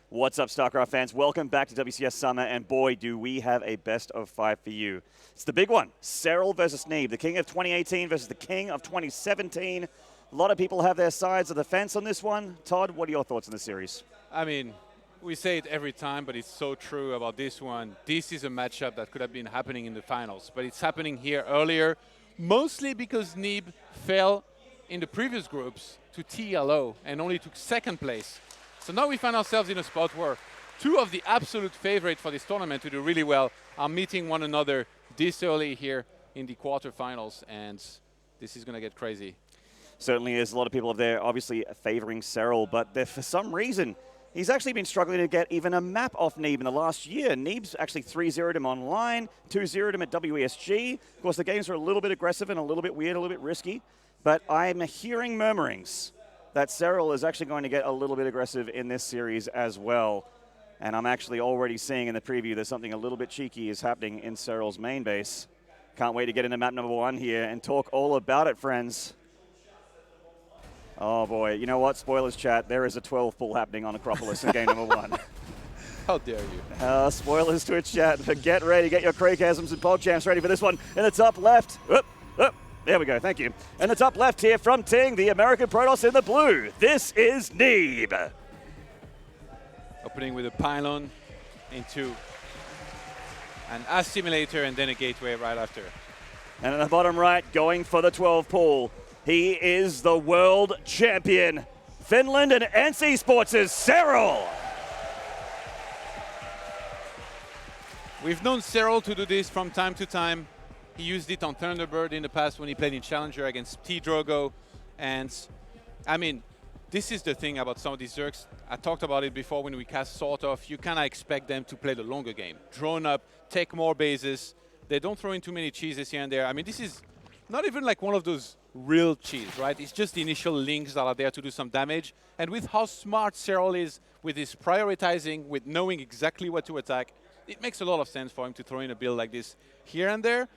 What's up, StarCraft fans? Welcome back to WCS Summer, and boy, do we have a best of 5 for you. It's the big one, Serral versus Neeb, the king of 2018 versus the king of 2017. A lot of people have their sides of the fence on this one. Todd, what are your thoughts on the series? I mean, we say it every time, but it's so true about this one. This is a matchup that could have been happening in the finals, but it's happening here earlier, mostly because Neeb fell in the previous groups to TLO and only took second place. So now we find ourselves in a spot where two of the absolute favorites for this tournament to do really well are meeting one another this early here in the quarterfinals, and this is going to get crazy. Certainly is. A lot of people up there obviously favoring Serral, but for some reason, he's actually been struggling to get even a map off Neeb in the last year. Neeb's actually 3-0'd him online, 2-0'd him at WESG. Of course, the games are a little bit aggressive and a little bit weird, a little bit risky, but I'm hearing murmurings that Serral is actually going to get a little bit aggressive in this series as well. And I'm actually already seeing in the preview that something a little bit cheeky is happening in Serral's main base. Can't wait to get into map number 1 here and talk all about it, friends. Oh boy, you know what? Spoilers chat, there is a 12 pull happening on Acropolis in game number 1. How dare you? Spoilers Twitch chat, but get ready, get your Craychasms and PogChamps ready for this one. In the top left, there we go, thank you. In the top left here from Ting, the American Protoss in the blue. This is Neeb. Opening with a pylon into an assimilator and then a gateway right after. And in the bottom right, going for the 12 pull, he is the world champion. Finland and NC Sports' Serral. We've known Serral to do this from time to time. He used it on Thunderbird in the past when he played in Challenger against T-Drogo. And, I mean, this is the thing about some of these Zergs. I talked about it before when we cast Sort of. You kind of expect them to play the longer game. Drone up, take more bases. They don't throw in too many cheeses here and there. I mean, this is not even like one of those real cheese, right? It's just the initial links that are there to do some damage. And with how smart Serral is, with his prioritizing, with knowing exactly what to attack, it makes a lot of sense for him to throw in a build like this here and there.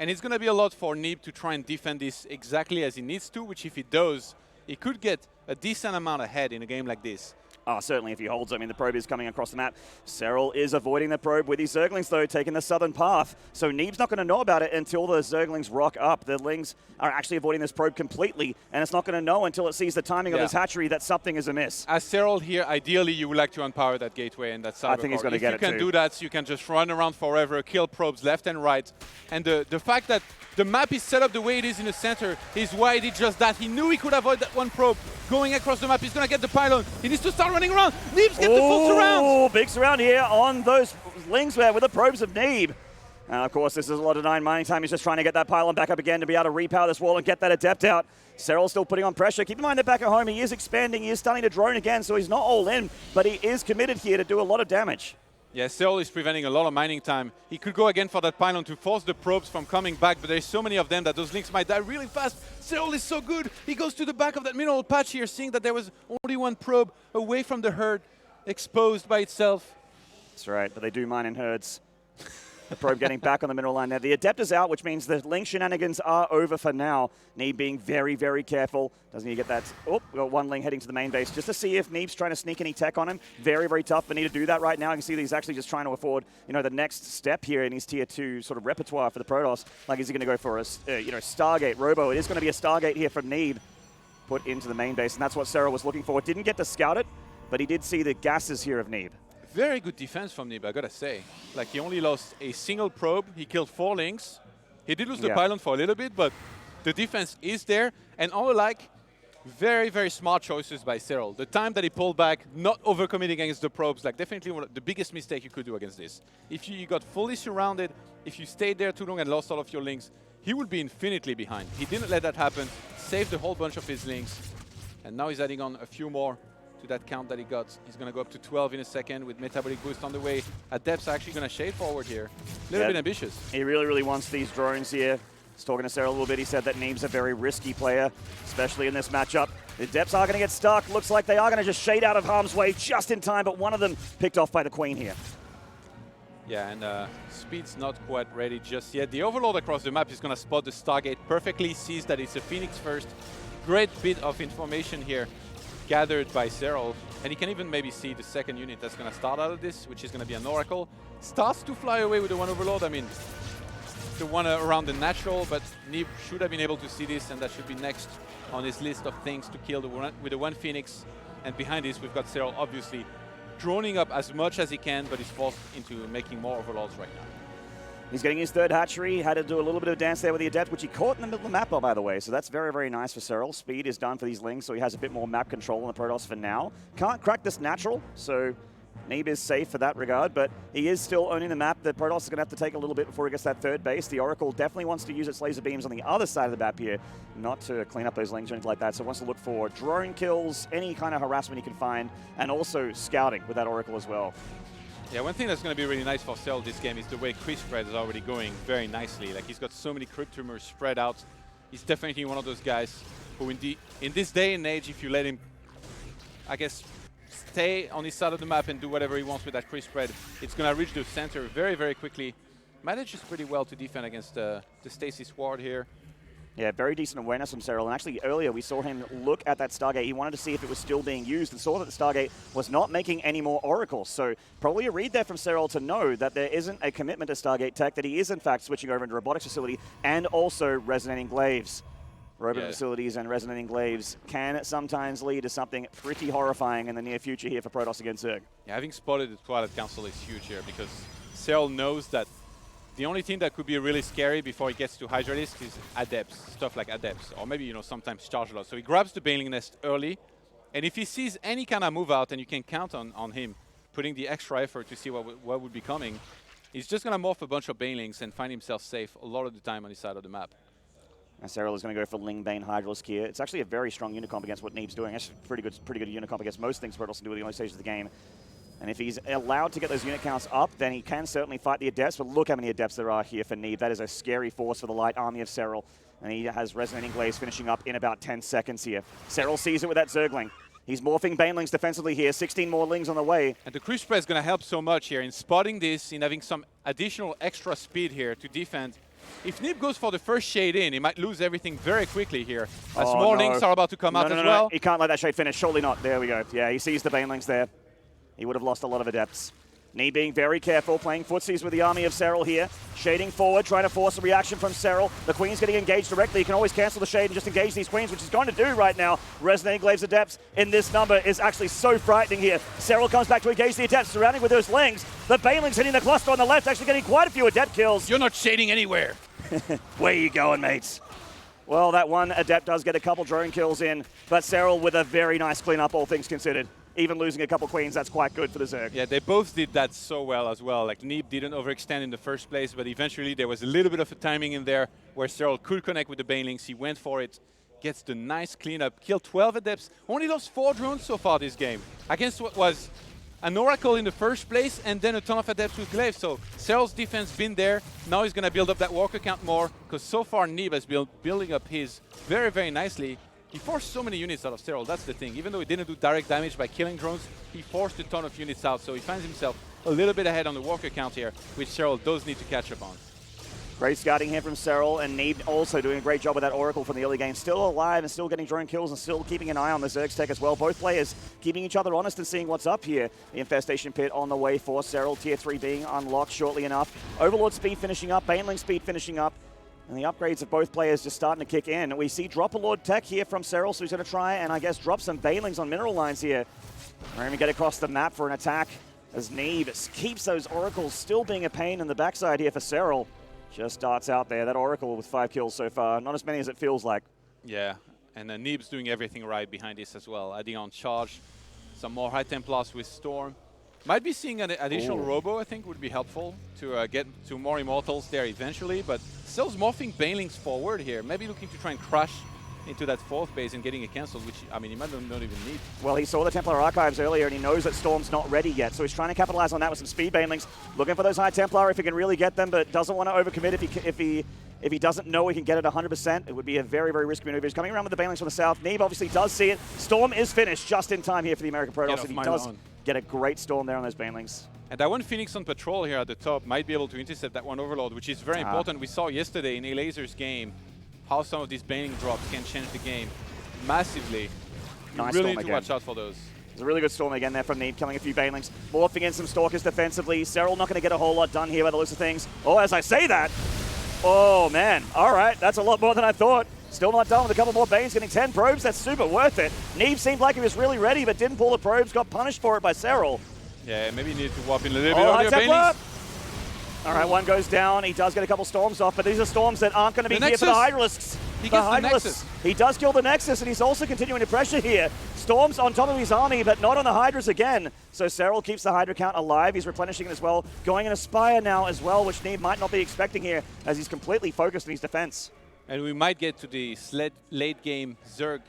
And it's going to be a lot for Neeb to try and defend this exactly as he needs to, which if he does, he could get a decent amount ahead in a game like this. Oh, certainly if he holds. I mean, the probe is coming across the map. Serral is avoiding the probe with his Zerglings, though, taking the southern path. So Neeb's not going to know about it until the Zerglings rock up. The Lings are actually avoiding this probe completely, and it's not going to know until it sees the timing of his hatchery that something is amiss. As Serral here, ideally, you would like to unpower that gateway and that cyber I think he's going to get it, If you can do that, you can just run around forever, kill probes left and right. And the fact that the map is set up the way it is in the center is why he did just that. He knew he could avoid that one probe. Going across the map, he's going to get the pylon. He needs to start running around. Neeb's get the full surround. Oh, big surround here on those Lings there with the probes of Neeb. And of course, this is a lot of 9 mining time. He's just trying to get that pylon back up again to be able to repower this wall and get that Adept out. Serral's still putting on pressure. Keep in mind that back at home, he is expanding. He is starting to drone again, so he's not all in, but he is committed here to do a lot of damage. Yeah, Serral is preventing a lot of mining time. He could go again for that pylon to force the probes from coming back, but there's so many of them that those Links might die really fast. Serral is so good. He goes to the back of that mineral patch here, seeing that there was only one probe away from the herd, exposed by itself. That's right, but they do mine in herds. The probe getting back on the mineral line there. The Adept is out, which means the Link shenanigans are over for now. Neeb being very, very careful. Doesn't he get that? Oh, we got one Link heading to the main base just to see if Neeb's trying to sneak any tech on him. Very, very tough for Neeb to do that right now. You can see that he's actually just trying to afford, you know, the next step here in his tier 2 sort of repertoire for the Protoss. Like, is he going to go for a, Stargate Robo? It is going to be a Stargate here from Neeb put into the main base, and that's what Serral was looking for. Didn't get to scout it, but he did see the gases here of Neeb. Very good defense from Neeb, I gotta say. Like, he only lost a single probe. He killed 4 Links. He did lose the pylon for a little bit, but the defense is there. And all like, very, very smart choices by Serral. The time that he pulled back, not overcommitting against the probes, like definitely one of the biggest mistake you could do against this. If you got fully surrounded, if you stayed there too long and lost all of your Links, he would be infinitely behind. He didn't let that happen, saved a whole bunch of his Links, and now he's adding on a few more to that count that he got. He's going to go up to 12 in a second with metabolic boost on the way. Adept's actually going to shade forward here. A little bit ambitious. He really wants these drones here. He's talking to Serral a little bit. He said that Neeb's a very risky player, especially in this matchup. The Adepts are going to get stuck. Looks like they are going to just shade out of harm's way just in time, but one of them picked off by the Queen here. Yeah, and Speed's not quite ready just yet. The Overlord across the map is going to spot the Stargate perfectly, sees that it's a Phoenix first. Great bit of information here gathered by Serral, and he can even maybe see the second unit that's going to start out of this, which is going to be an Oracle. Starts to fly away with the one Overlord. I mean, the one around the natural, but Neeb should have been able to see this, and that should be next on his list of things to kill with the one Phoenix. And behind this, we've got Serral obviously droning up as much as he can, but he's forced into making more Overlords right now. He's getting his third hatchery. Had to do a little bit of dance there with the Adept, which he caught in the middle of the map, by the way. So that's very nice for Serral. Speed is done for these Lings, so he has a bit more map control on the Protoss for now. Can't crack this natural, so Neeb is safe for that regard, but he is still owning the map. The Protoss is going to have to take a little bit before he gets that third base. The Oracle definitely wants to use its laser beams on the other side of the map here, not to clean up those Lings or anything like that. So it wants to look for drone kills, any kind of harassment he can find, and also scouting with that Oracle as well. Yeah, one thing that's going to be really nice for Serral this game is the way Chris spread is already going very nicely. Like, he's got so many crit tumors spread out. He's definitely one of those guys who, in this day and age, if you let him, I guess, stay on his side of the map and do whatever he wants with that Chris spread, it's going to reach the center very quickly. Manages pretty well to defend against the Stasis Ward here. Yeah, very decent awareness from Serral. And actually, earlier we saw him look at that Stargate. He wanted to see if it was still being used and saw that the Stargate was not making any more Oracles. So probably a read there from Serral to know that there isn't a commitment to Stargate tech, that he is, in fact, switching over into Robotics Facility and also Resonating Glaives. Robot facilities and Resonating Glaives can sometimes lead to something pretty horrifying in the near future here for Protoss against Zerg. Yeah, having spotted the Twilight Council is huge here because Serral knows that the only thing that could be really scary before he gets to Hydra Disc is Adepts, stuff like Adepts, or maybe, you know, sometimes Charge Lot. So he grabs the Baneling Nest early, and if he sees any kind of move out, and you can count on him putting the extra effort to see what would be coming, he's just going to morph a bunch of Banelings and find himself safe a lot of the time on his side of the map. And Serral is going to go for Ling Bane Hydralisk here. It's actually a very strong unicomp against what Neeb's doing. Actually, pretty good unicomp against most things Protoss can do at the early stages of the game. And if he's allowed to get those unit counts up, then he can certainly fight the Adepts. But look how many Adepts there are here for Neeb. That is a scary force for the light army of Serral. And he has Resonating Glaives finishing up in about 10 seconds here. Serral sees it with that Zergling. He's morphing Banelings defensively here. 16 more Lings on the way. And the Cruise Spread is going to help so much here in spotting this, in having some additional extra speed here to defend. If Neeb goes for the first shade in, he might lose everything very quickly here. As more Lings are about to come out as well. He can't let that shade finish. Surely not. There we go. Yeah, he sees the Banelings there. He would have lost a lot of Adepts. Neeb being very careful, playing footsies with the army of Serral here. Shading forward, trying to force a reaction from Serral. The Queen's getting engaged directly. He can always cancel the shade and just engage these Queens, which he's going to do right now. Resonating Glaives Adepts in this number is actually so frightening here. Serral comes back to engage the Adepts, surrounding with those Lings. The Banelings hitting the cluster on the left, actually getting quite a few Adept kills. You're not shading anywhere. Where you going, mates? Well, that one Adept does get a couple drone kills in, but Serral with a very nice cleanup, all things considered. Even losing a couple Queens, that's quite good for the Zerg. Yeah, they both did that so well as well. Like, Neeb didn't overextend in the first place, but eventually there was a little bit of a timing in there where Serral could connect with the Banelings. He went for it, gets the nice cleanup, killed 12 Adepts, only lost 4 drones so far this game. Against what was an Oracle in the first place and then a ton of Adepts with Glaives. So Serral's defense been there. Now he's going to build up that walker count more, because so far Neeb has been building up his very nicely. He forced so many units out of Serral, that's the thing. Even though he didn't do direct damage by killing drones, he forced a ton of units out, so he finds himself a little bit ahead on the walker count here, which Serral does need to catch up on. Great scouting here from Serral, and Neeb also doing a great job with that Oracle from the early game. Still alive and still getting drone kills and still keeping an eye on the Zerg's tech as well. Both players keeping each other honest and seeing what's up here. The Infestation Pit on the way for Serral, Tier 3 being unlocked shortly enough. Overlord speed finishing up, Baneling speed finishing up. And the upgrades of both players just starting to kick in. We see Drop-A-Lord tech here from Serral, so he's going to try and, I guess, drop some Banelings on mineral lines here. We're going to get across the map for an attack as Neeb keeps those Oracles still being a pain in the backside here for Serral. Just darts out there. That Oracle with 5 kills so far. Not as many as it feels like. Yeah, and Neeb's doing everything right behind this as well. Adding on charge, some more High Templars with Storm. Might be seeing an additional Robo, I think, would be helpful to get to more Immortals there eventually, but Serral's morphing Banelings forward here, maybe looking to try and crush into that 4th base and getting it cancelled, which, I mean, he might not even need. Well, he saw the Templar Archives earlier, and he knows that Storm's not ready yet, so he's trying to capitalize on that with some speed banelings, looking for those high Templar if he can really get them, but doesn't want to overcommit if he doesn't know he can get it 100%. It would be a very, very risky maneuver. He's coming around with the banelings from the south. Neeb obviously does see it. Storm is finished just in time here for the American Protoss, and he does get a great Storm there on those banelings. And that one Phoenix on patrol here at the top might be able to intercept that one Overlord, which is very important. We saw yesterday in A-Laser's game how some of these baneling drops can change the game massively. Nice You really Storm need to again. watch out for those. There's a really good Storm again there from Neeb, killing a few banelings, morphing in some Stalkers defensively. Serral not going to get a whole lot done here by the looks of things. Oh, as I say that, oh man, all right, that's a lot more than I thought. Still not done with a couple more Banes, getting 10 probes, that's super worth it. Neeb seemed like he was really ready, but didn't pull the probes, got punished for it by Serral. Yeah, maybe you need to warp in a little bit Oh, earlier. Templar! All right, one goes down. He does get a couple Storms off, but these are Storms that aren't going to be here for the Hydralisks. He gets the Nexus. He does kill the Nexus, and he's also continuing to pressure here. Storms on top of his army, but not on the Hydras again. So Serral keeps the Hydra count alive. He's replenishing it as well. Going in Aspire now as well, which Neeb might not be expecting here, as he's completely focused on his defense. And we might get to the late game Zerg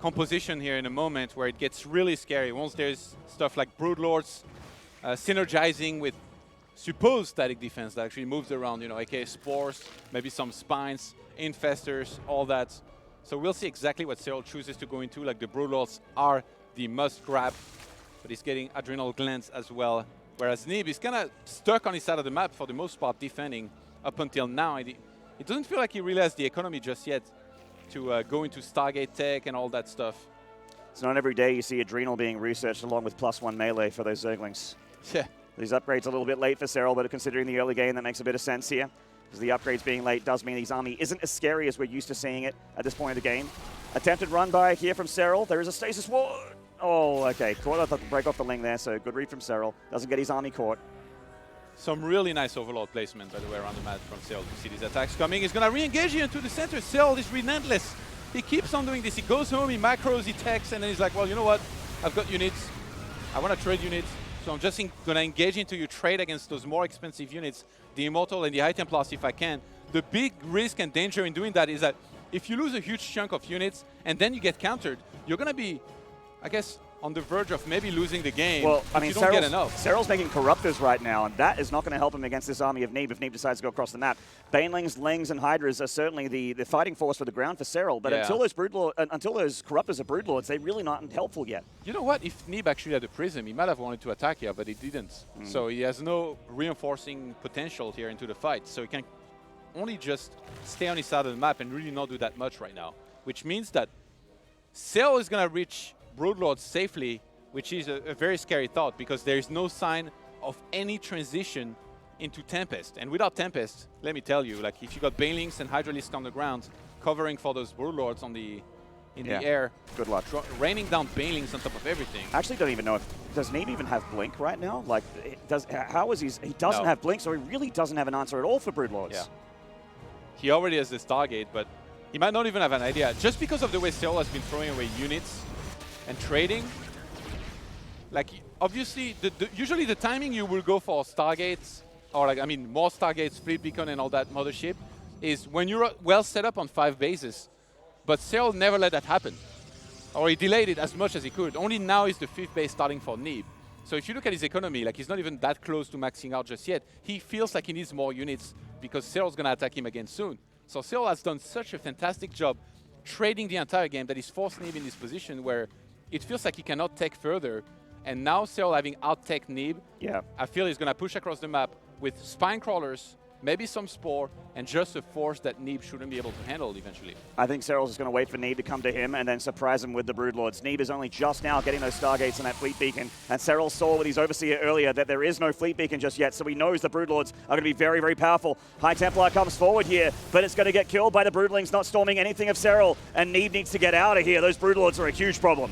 composition here in a moment where it gets really scary. Once there's stuff like Broodlords synergizing with supposed static defense that actually moves around, you know, aka Spores, maybe some Spines, Infestors, all that. So we'll see exactly what Serral chooses to go into. Like the Broodlords are the must grab, but he's getting Adrenal Glands as well. Whereas Neeb is kind of stuck on his side of the map for the most part, defending up until now. It doesn't feel like he really has the economy just yet to go into Stargate tech and all that stuff. It's not every day you see Adrenal being researched along with +1 melee for those Zerglings. Yeah. These upgrades a little bit late for Serral, but considering the early game, that makes a bit of sense here. Because the upgrades being late does mean his army isn't as scary as we're used to seeing it at this point of the game. Attempted run by here from Serral. There is a stasis wall. Oh, okay. Caught the break off the Ling there, so good read from Serral. Doesn't get his army caught. Some really nice Overlord placement, by the way, around the map from Serral to see these attacks coming. He's going to re-engage here into the center. Serral is relentless. He keeps on doing this. He goes home, he macros, he techs, and then he's like, well, you know what? I've got units. I want to trade units. So I'm just going to engage into you, trade against those more expensive units, the Immortal and the High Templars if I can. The big risk and danger in doing that is that if you lose a huge chunk of units and then you get countered, you're going to be, I guess, on the verge of maybe losing the game. Well, I mean, you don't get enough. Serral's making Corruptors right now, and that is not going to help him against this army of Neeb if Neeb decides to go across the map. Banelings, Lings, and Hydras are certainly the fighting force for the ground for Serral, but until those Corruptors are Broodlords, they're really not helpful yet. You know what? If Neeb actually had a Prism, he might have wanted to attack here, but he didn't. So he has no reinforcing potential here into the fight. So he can only just stay on his side of the map and really not do that much right now, which means that Serral is going to reach Broodlords safely, which is a very scary thought because there is no sign of any transition into Tempest. And without Tempest, let me tell you, like if you got Banelings and Hydralisks on the ground covering for those Broodlords on the air, good luck. Raining down Banelings on top of everything. I actually don't even know does Neeb even have Blink right now? Like, how is he doesn't have Blink, so he really doesn't have an answer at all for Broodlords. Yeah. He already has the Stargate, but he might not even have an idea. Just because of the way Serral has been throwing away units and trading, like obviously, usually the timing you will go for Stargates, or like, I mean, more Stargates, Fleet Beacon and all that mothership, is when you're well set up on 5 bases. But Serral never let that happen. Or he delayed it as much as he could. Only now is the 5th base starting for Neeb. So if you look at his economy, like he's not even that close to maxing out just yet. He feels like he needs more units because Serral's going to attack him again soon. So Serral has done such a fantastic job trading the entire game that he's forced Neeb in this position where it feels like he cannot tech further. And now Serral having out-tech Neeb, I feel he's going to push across the map with Spine Crawlers, maybe some Spore, and just a force that Neeb shouldn't be able to handle eventually. I think Serral's just going to wait for Neeb to come to him and then surprise him with the Broodlords. Neeb is only just now getting those Stargates and that Fleet Beacon, and Serral saw with his Overseer earlier that there is no Fleet Beacon just yet, so he knows the Broodlords are going to be very, very powerful. High Templar comes forward here, but it's going to get killed by the Broodlings, not storming anything of Serral, and Neeb needs to get out of here. Those Broodlords are a huge problem.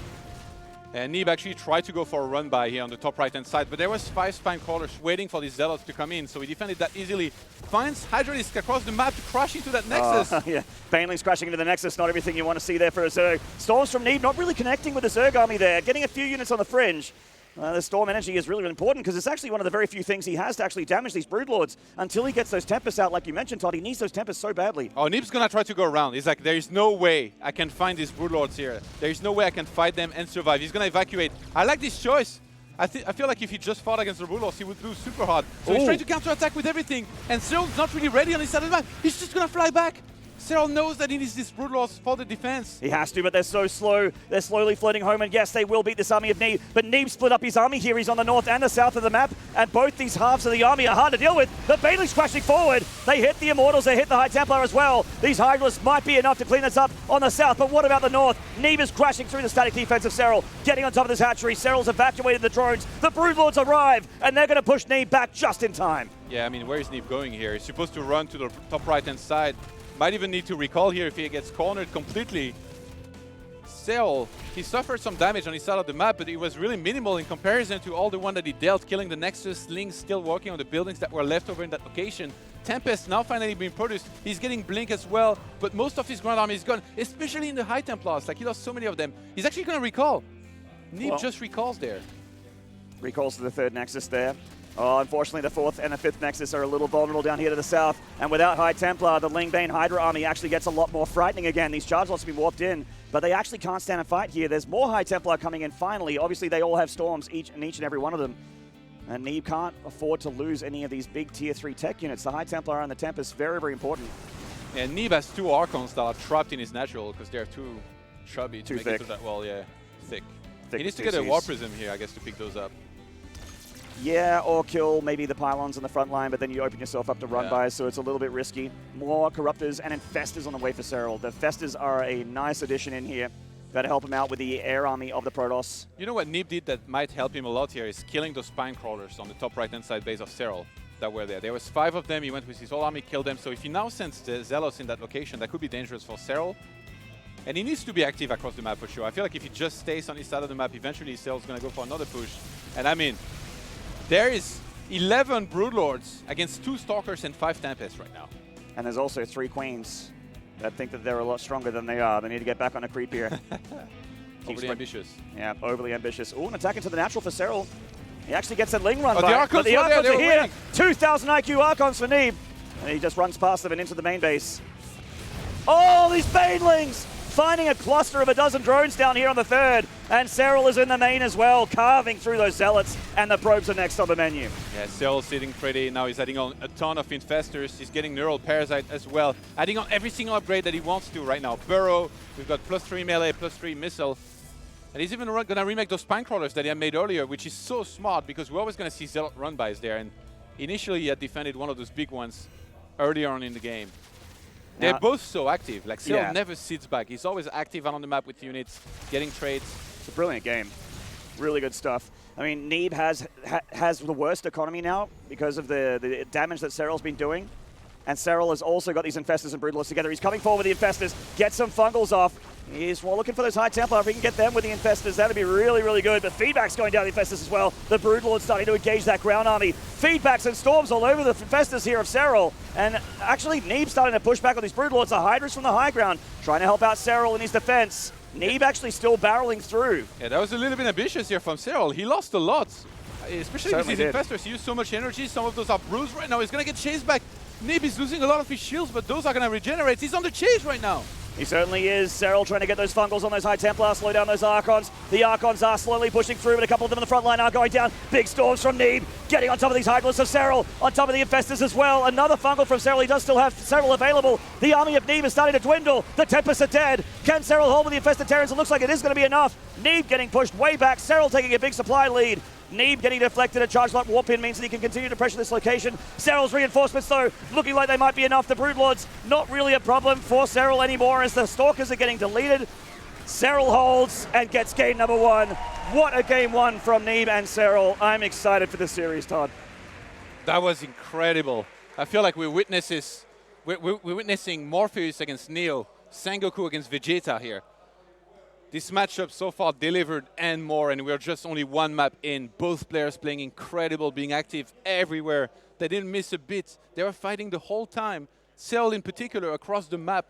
And Neeb actually tried to go for a run by here on the top right-hand side, but there was 5 Spine Crawlers waiting for these Zealots to come in, so he defended that easily. Finds Hydralisk across the map to crash into that Nexus. Yeah, Banelings crashing into the Nexus, not everything you want to see there for a Zerg. Storms from Neeb not really connecting with the Zerg army there, getting a few units on the fringe. The Storm Energy is really important because it's actually one of the very few things he has to actually damage these Broodlords. Until he gets those Tempests out, like you mentioned, Todd, he needs those Tempests so badly. Oh, Neeb's going to try to go around. He's like, there is no way I can find these Broodlords here. There is no way I can fight them and survive. He's going to evacuate. I like this choice. I feel like if he just fought against the Broodlords, he would do super hard. So he's trying to counter-attack with everything. And Serral's not really ready on his side of the map. He's just going to fly back. Serral knows that he needs these Broodlords for the defense. He has to, but they're so slow. They're slowly floating home, and yes, they will beat this army of Neeb. But Neeb split up his army here. He's on the north and the south of the map, and both these halves of the army are hard to deal with. The Baneling's crashing forward. They hit the Immortals. They hit the High Templar as well. These Hydralisks might be enough to clean this up on the south, but what about the north? Neeb is crashing through the static defense of Serral, getting on top of this hatchery. Serral's evacuated the drones. The Broodlords arrive, and they're going to push Neeb back just in time. Yeah, I mean, where is Neeb going here? He's supposed to run to the top right-hand side. Might even need to recall here if he gets cornered completely. Serral, he suffered some damage on his side of the map, but it was really minimal in comparison to all the one that he dealt, killing the Nexus, Link still working on the buildings that were left over in that location. Tempest now finally being produced. He's getting Blink as well, but most of his ground army is gone, especially in the High Templars. Like, he lost so many of them. He's actually going to recall. Neeb just recalls there. Recalls to the third Nexus there. Oh, unfortunately, the fourth and the fifth Nexus are a little vulnerable down here to the south. And without High Templar, the Lingbane Hydra army actually gets a lot more frightening again. These charge lots have been warped in, but they actually can't stand a fight here. There's more High Templar coming in finally. Obviously, they all have Storms, each and every one of them. And Neeb can't afford to lose any of these big Tier 3 tech units. The High Templar and the Tempest, very, very important. And Neeb has two Archons that are trapped in his natural because they're too chubby to make it to that wall. Yeah, thick. He needs to get a War Prism here, I guess, to pick those up. Yeah, or kill maybe the pylons on the front line, but then you open yourself up to run by, so it's a little bit risky. More Corruptors and Infestors on the way for Serral. The Infestors are a nice addition in here. Got to help him out with the air army of the Protoss. You know what Neeb did that might help him a lot here is killing those spine crawlers on the top right-hand side base of Serral that were there. There was 5 of them. He went with his whole army, killed them. So if he now sends the Zealots in that location, that could be dangerous for Serral. And he needs to be active across the map for sure. I feel like if he just stays on his side of the map, eventually Serral's going to go for another push. And I mean, there is 11 Broodlords against 2 Stalkers and 5 Tempests right now. And there's also 3 Queens that think that they're a lot stronger than they are. They need to get back on a creep here. Overly ambitious. Yeah, overly ambitious. Ooh, an attack into the natural for Serral. He actually gets a Ling run by. The Archons are here. Winning. 2,000 IQ Archons for Neeb. And he just runs past them and into the main base. Oh, these Banelings! Finding a cluster of a dozen drones down here on the third. And Serral is in the main as well, carving through those Zealots. And the probes are next on the menu. Yeah, Serral's sitting pretty. Now he's adding on a ton of Infestors. He's getting Neural Parasite as well. Adding on every single upgrade that he wants to right now. Burrow, we've got +3 melee, +3 missile. And he's even going to remake those Spine Crawlers that he had made earlier, which is so smart because we're always going to see Zealot run-bys there. And initially he had defended one of those big ones earlier on in the game. They're both so active. Like, Serral never sits back. He's always active on the map with units, getting trades. It's a brilliant game. Really good stuff. I mean, Neeb has the worst economy now because of the damage that Serral's been doing. And Serral has also got these Infestors and Broodlords together. He's coming forward with the Infestors, gets some Fungals off. He's looking for those High Templar. If he can get them with the Infestors, that'd be really, really good. But feedback's going down the Infestors as well. The Broodlord's starting to engage that ground army. Feedbacks and storms all over the Infestors here of Serral. And actually, Neeb's starting to push back on these Broodlords. The Hydras from the high ground, trying to help out Serral in his defense. Neeb actually still barreling through. Yeah, that was a little bit ambitious here from Serral. He lost a lot, especially with his Infestors. He used so much energy. Some of those are bruised right now. He's going to get chased back. Neeb is losing a lot of his shields, but those are going to regenerate. He's on the chase right now. He certainly is. Serral trying to get those Fungals on those High Templar, slow down those Archons. The Archons are slowly pushing through, but a couple of them in the front line are going down. Big storms from Neeb, getting on top of these Hydralisks of Serral, on top of the Infestors as well. Another Fungal from Serral. He does still have several available. The army of Neeb is starting to dwindle. The Tempests are dead. Can Serral hold with the Infested Terrans? It looks like it is going to be enough. Neeb getting pushed way back. Serral taking a big supply lead. Neeb getting deflected. A charge lot warp in means that he can continue to pressure this location. Serral's reinforcements, though, looking like they might be enough. The Broodlords, not really a problem for Serral anymore as the Stalkers are getting deleted. Serral holds and gets game number 1. What a game 1 from Neeb and Serral. I'm excited for this series, Todd. That was incredible. I feel like we're witnessing Morpheus against Neo, Sengoku against Vegeta here. This matchup so far delivered and more, and we're just only one map in. Both players playing incredible, being active everywhere. They didn't miss a bit. They were fighting the whole time. Serral in particular across the map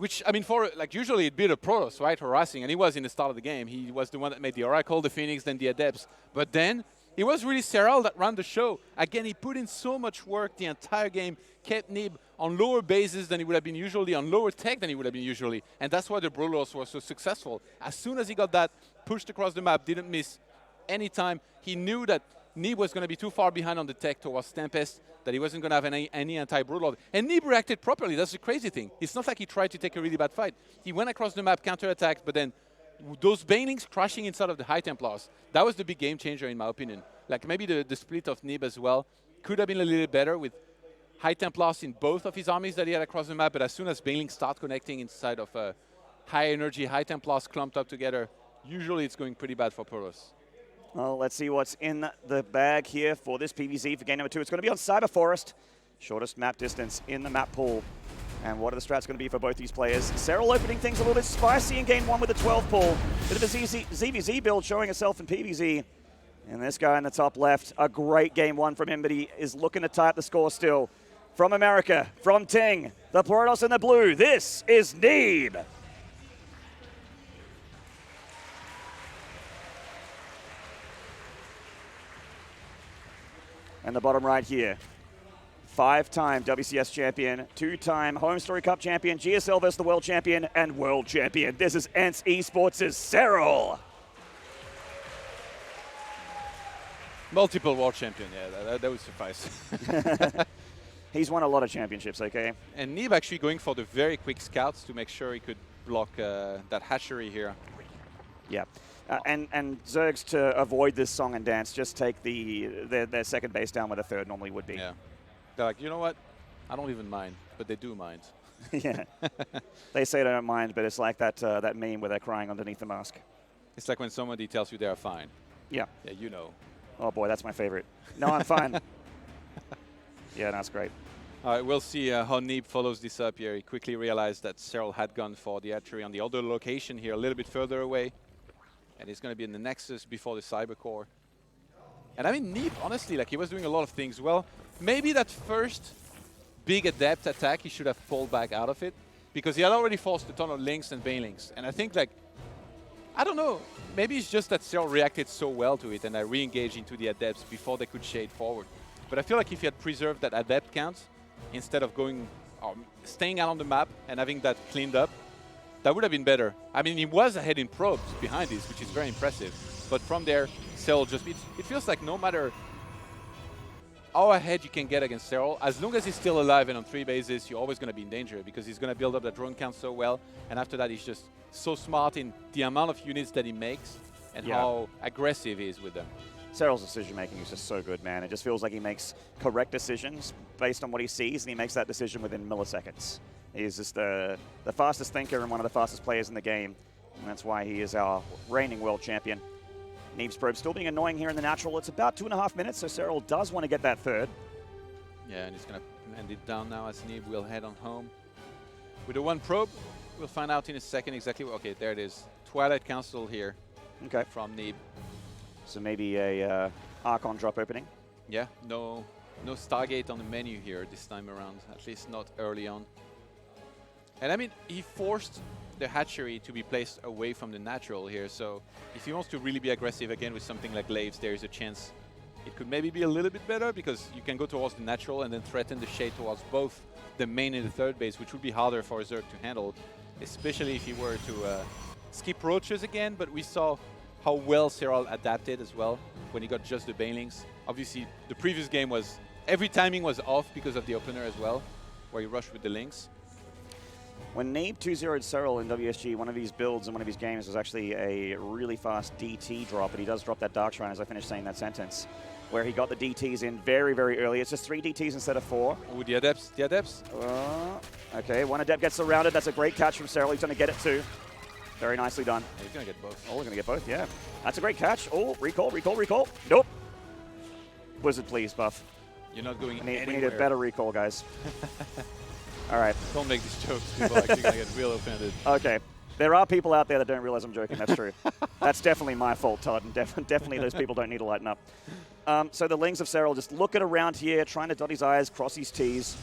Which, I mean, for like usually it'd be the Protoss, right, harassing, and he was in the start of the game. He was the one that made the Oracle, the Phoenix, then the Adepts. But then it was really Serral that ran the show. Again, he put in so much work the entire game, kept Neeb on lower bases than he would have been usually, on lower tech than he would have been usually, and that's why the Brawlers were so successful. As soon as he got that, pushed across the map, didn't miss any time. He knew that Neeb was going to be too far behind on the tech towards Tempest, that he wasn't going to have any anti-Broodlord. And Neeb reacted properly. That's the crazy thing. It's not like he tried to take a really bad fight. He went across the map, counter-attacked, but then those Banelings crashing inside of the High Templars, that was the big game changer in my opinion. Like maybe the split of Neeb as well could have been a little better with High Templars in both of his armies that he had across the map, but as soon as Banelings start connecting inside of high energy High Templars clumped up together, usually it's going pretty bad for Protoss. Well, let's see what's in the bag here for this PvZ for game number 2. It's going to be on Cyber Forest. Shortest map distance in the map pool. And what are the strats going to be for both these players? Serral opening things a little bit spicy in game 1 with a 12 pull. Bit of a ZVZ build showing itself in PvZ. And this guy in the top left, a great game 1 from him, but he is looking to tie up the score still. From America, from Ting, the Protoss in the blue, this is Neeb. And the bottom right here, 5-time WCS champion, 2-time Home Story Cup champion, GSL versus the world champion, and world champion. This is ENCE Esports' Serral. Multiple world champion, yeah, that would suffice. He's won a lot of championships, okay? And Neeb actually going for the very quick scouts to make sure he could block that hatchery here. Yeah. And Zergs, to avoid this song and dance, just take their second base down where the third normally would be. Yeah. They're like, you know what? I don't even mind, but they do mind. Yeah. They say they don't mind, but it's like that meme where they're crying underneath the mask. It's like when somebody tells you they're fine. Yeah. Yeah, you know. Oh boy, that's my favorite. No, I'm fine. Yeah, that's great. All right, we'll see how Neeb follows this up here. He quickly realized that Serral had gone for the archery on the other location here, a little bit further away. And he's going to be in the Nexus before the Cyber Core. And I mean, Neeb, honestly, like he was doing a lot of things well. Maybe that first big Adept attack, he should have pulled back out of it, because he had already forced a ton of Links and Banelings. And I think, like, I don't know, maybe it's just that Serral reacted so well to it and I re-engaged into the Adepts before they could shade forward. But I feel like if he had preserved that Adept count, instead of going, staying out on the map and having that cleaned up, that would have been better. I mean, he was ahead in probes behind this, which is very impressive. But from there, Serral just, it feels like no matter how ahead you can get against Serral, as long as he's still alive and on 3 bases, you're always going to be in danger because he's going to build up that drone count so well. And after that, he's just so smart in the amount of units that he makes and how aggressive he is with them. Serral's decision-making is just so good, man. It just feels like he makes correct decisions based on what he sees, and he makes that decision within milliseconds. He's just the fastest thinker and one of the fastest players in the game, and that's why he is our reigning world champion. Neeb's probe still being annoying here in the natural. It's about 2.5 minutes, so Serral does want to get that third. Yeah, and he's going to end it down now as Neeb will head on home. With the 1 probe, we'll find out in a second exactly what... Okay, there it is. Twilight Council here from Neeb. So maybe a Archon drop opening. Yeah, no Stargate on the menu here this time around, at least not early on. And I mean, he forced the hatchery to be placed away from the natural here, so if he wants to really be aggressive again with something like Glaives, there is a chance it could maybe be a little bit better, because you can go towards the natural and then threaten the shade towards both the main and the third base, which would be harder for a Zerg to handle, especially if he were to skip roaches again. But we saw how well Serral adapted as well when he got just the Banelings. Obviously, the previous game was, every timing was off because of the opener as well, where he rushed with the Links. When Neeb 2-0'd Serral in WSG, one of his builds in one of his games was actually a really fast DT drop, and he does drop that Dark Shrine as I finish saying that sentence, where he got the DTs in very, very early. It's just 3 DTs instead of 4. Oh, the Adepts, the Adepts. Okay, 1 Adept gets surrounded. That's a great catch from Serral. He's going to get it too. Very nicely done. He's going to get both. Oh, we're going to get both, yeah. That's a great catch. Oh, recall, recall, recall. Nope. Wizard, please, buff. You're not going anywhere. We anywhere. need a better recall, guys. All right. Don't make these jokes. People are actually going to get real offended. Okay. There are people out there that don't realize I'm joking. That's true. That's definitely my fault, Todd. And definitely those people don't need to lighten up. So the Lings of Serral just looking around here, trying to dot his I's, cross his T's.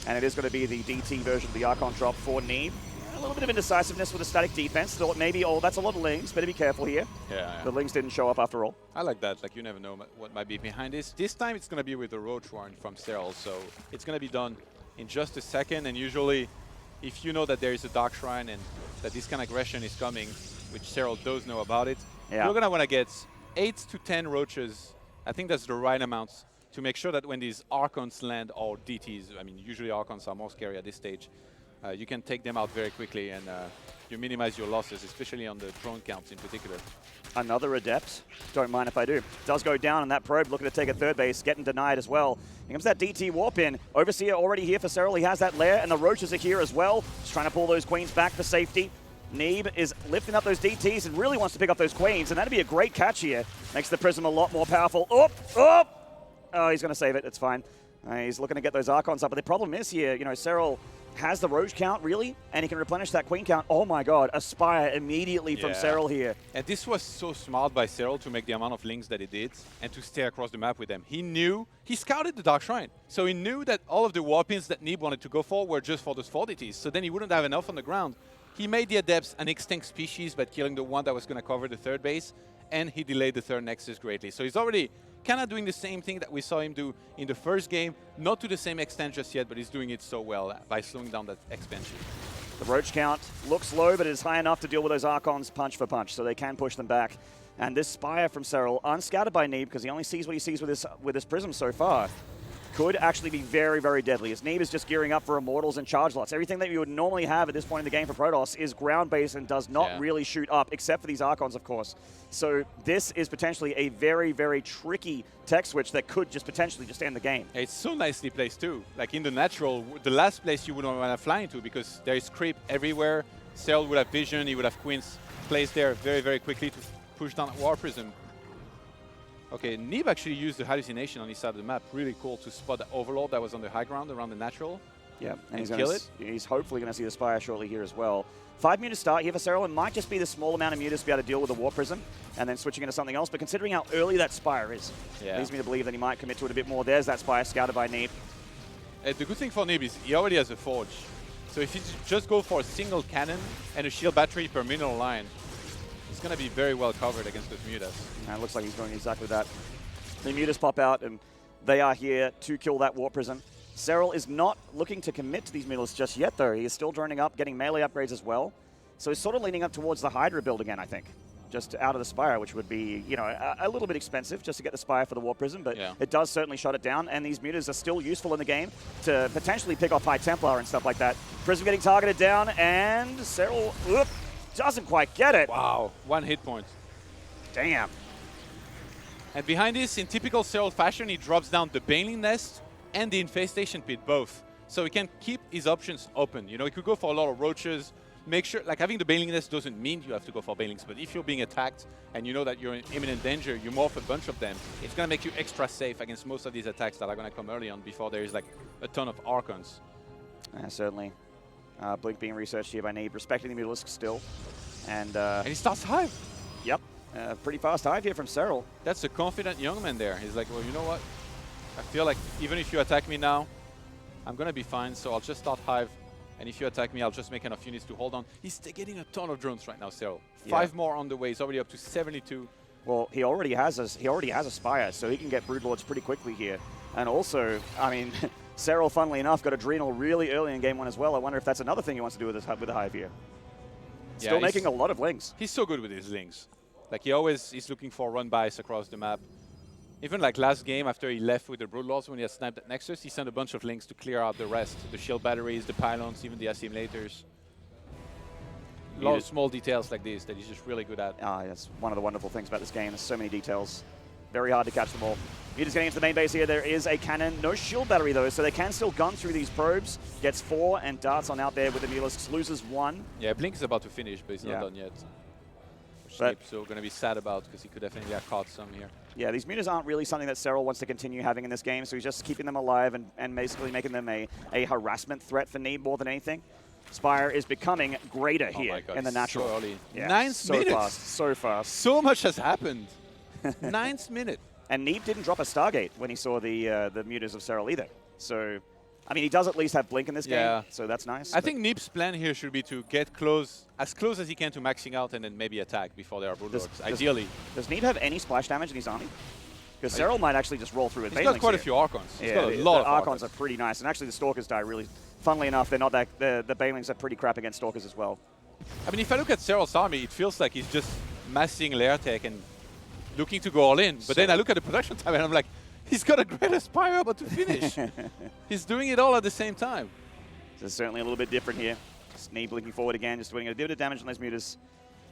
And it is going to be the DT version of the Archon drop for Neeb. A little bit of indecisiveness with a static defense. Thought maybe, oh, that's a lot of Lings. Better be careful here. Yeah. The Lings didn't show up after all. I like that. Like, you never know what might be behind this. This time it's going to be with the Roach Warren from Serral, so it's going to be done in just a second. And usually, if you know that there is a Dark Shrine and that this kind of aggression is coming, which Serral does know about it, you're going to want to get 8 to 10 Roaches. I think that's the right amount to make sure that when these Archons land, or DTs, I mean, usually Archons are more scary at this stage, you can take them out very quickly and you minimize your losses, especially on the drone counts in particular. Another Adept. Don't mind if I do. Does go down, and that probe looking to take a third base, getting denied as well. Here comes that DT warp in. Overseer already here for Serral. He has that lair, and the Roaches are here as well. Just trying to pull those Queens back for safety. Neeb is lifting up those DTs and really wants to pick up those Queens, and that'd be a great catch here. Makes the Prism a lot more powerful. Oh, he's going to save it. It's fine. He's looking to get those Archons up, but the problem is here, you know, Serral has the Roach count, really, and he can replenish that Queen count. Oh my god, a Spire immediately from Serral here. And this was so smart by Serral to make the amount of Lings that he did and to stay across the map with them. He knew, he scouted the Dark Shrine, so he knew that all of the warpins that Neeb wanted to go for were just for those 4 DTs, so then he wouldn't have enough on the ground. He made the Adepts an extinct species by killing the one that was going to cover the third base, and he delayed the third Nexus greatly. So he's already kind of doing the same thing that we saw him do in the first game, not to the same extent just yet, but he's doing it so well by slowing down that expansion. The Roach count looks low, but it is high enough to deal with those Archons punch for punch, so they can push them back. And this Spire from Serral, unscattered by Neeb, because he only sees what he sees with his Prism so far, could actually be very, very deadly, as Neeb is just gearing up for Immortals and Charge Lots. Everything that you would normally have at this point in the game for Protoss is ground-based and does not really shoot up, except for these Archons, of course. So this is potentially a very, very tricky tech switch that could just potentially just end the game. It's so nicely placed too. Like in the natural, the last place you would want to fly into, because there is creep everywhere. Serral would have vision, he would have Queens placed there very, very quickly to push down War Prism. Okay, Neeb actually used the hallucination on his side of the map. Really cool to spot the Overlord that was on the high ground around the natural. Yeah, and he's kill it. He's hopefully going to see the Spire shortly here as well. 5 mutas start here for Serral. It might just be the small amount of mutas to be able to deal with the War Prism and then switching into something else. But considering how early that Spire is, leads me to believe that he might commit to it a bit more. There's that Spire scouted by Neeb. The good thing for Neeb is he already has a Forge. So if you just go for a single cannon and a shield battery per mineral line, it's going to be very well covered against those mutas. And it looks like he's doing exactly that. The mutas pop out, and they are here to kill that War Prism. Serral is not looking to commit to these mutas just yet, though. He is still droning up, getting melee upgrades as well. So he's sort of leaning up towards the Hydra build again, I think. Just out of the Spire, which would be, you know, a little bit expensive just to get the Spire for the War Prism, but it does certainly shut it down, and these mutas are still useful in the game to potentially pick off High Templar and stuff like that. Prism getting targeted down, and Serral doesn't quite get it. Wow, 1 hit point. Damn. And behind this, in typical Serral fashion, he drops down the Baneling Nest and the Infestation Pit, both. So he can keep his options open. You know, he could go for a lot of Roaches. Make sure, like having the Baneling Nest doesn't mean you have to go for Banelings, but if you're being attacked and you know that you're in imminent danger, you morph a bunch of them, it's going to make you extra safe against most of these attacks that are going to come early on before there is like a ton of Archons. Certainly. Blink being researched here by Neeb, respecting the Mutalisk still. And he starts Hive. Yep. Pretty fast Hive here from Serral. That's a confident young man there. He's like, well, you know what? I feel like even if you attack me now, I'm going to be fine, so I'll just start Hive. And if you attack me, I'll just make enough units to hold on. He's getting a ton of drones right now, Serral. 5 more on the way. He's already up to 72. Well, he already has a Spire, so he can get Broodlords pretty quickly here. And also, I mean, Serral, funnily enough, got Adrenal really early in Game 1 as well. I wonder if that's another thing he wants to do with the Hive here. Still making a lot of Lings. He's so good with his Lings. Like, he always is looking for run-bys across the map. Even like last game, after he left with the Broodlords, when he had sniped at Nexus, he sent a bunch of Lings to clear out the rest. The shield batteries, the pylons, even the assimilators. A lot of small details like this that he's just really good at. That's one of the wonderful things about this game. There's so many details. Very hard to catch them all. Mutas getting into the main base here. There is a cannon. No shield battery, though, so they can still gun through these probes. Gets 4, and darts on out there with the Mutalisks. Loses 1. Yeah, Blink is about to finish, but he's not done yet. Which so going to be sad about, because he could definitely have caught some here. Yeah, these mutas aren't really something that Serral wants to continue having in this game, so he's just keeping them alive and basically making them a harassment threat for Neeb more than anything. Spire is becoming greater here in the natural. So early. Yeah, 9th minute. So fast. So much has happened. 9th minute. And Neeb didn't drop a Stargate when he saw the mutas of Serral either. So I mean, he does at least have Blink in this Yeah. game, so that's nice. I think Neeb's plan here should be to get close as he can to maxing out and then maybe attack before there are Broodlords, ideally. Does Neeb have any splash damage in his army? Because Serral might actually just roll through with He's got quite here. a few Archons. He's got a the lot of Archons are pretty nice, and actually the Stalkers die really. Funnily enough, they're not that. The Banelings are pretty crap against Stalkers as well. I mean, if I look at Serral's army, it feels like he's just massing lair tech and looking to go all in. But then I look at the production time and I'm like, he's got a Great Aspire about to finish. He's doing it all at the same time. This is certainly a little bit different here. Neeb blinking forward again, just doing a bit of damage on those mutas.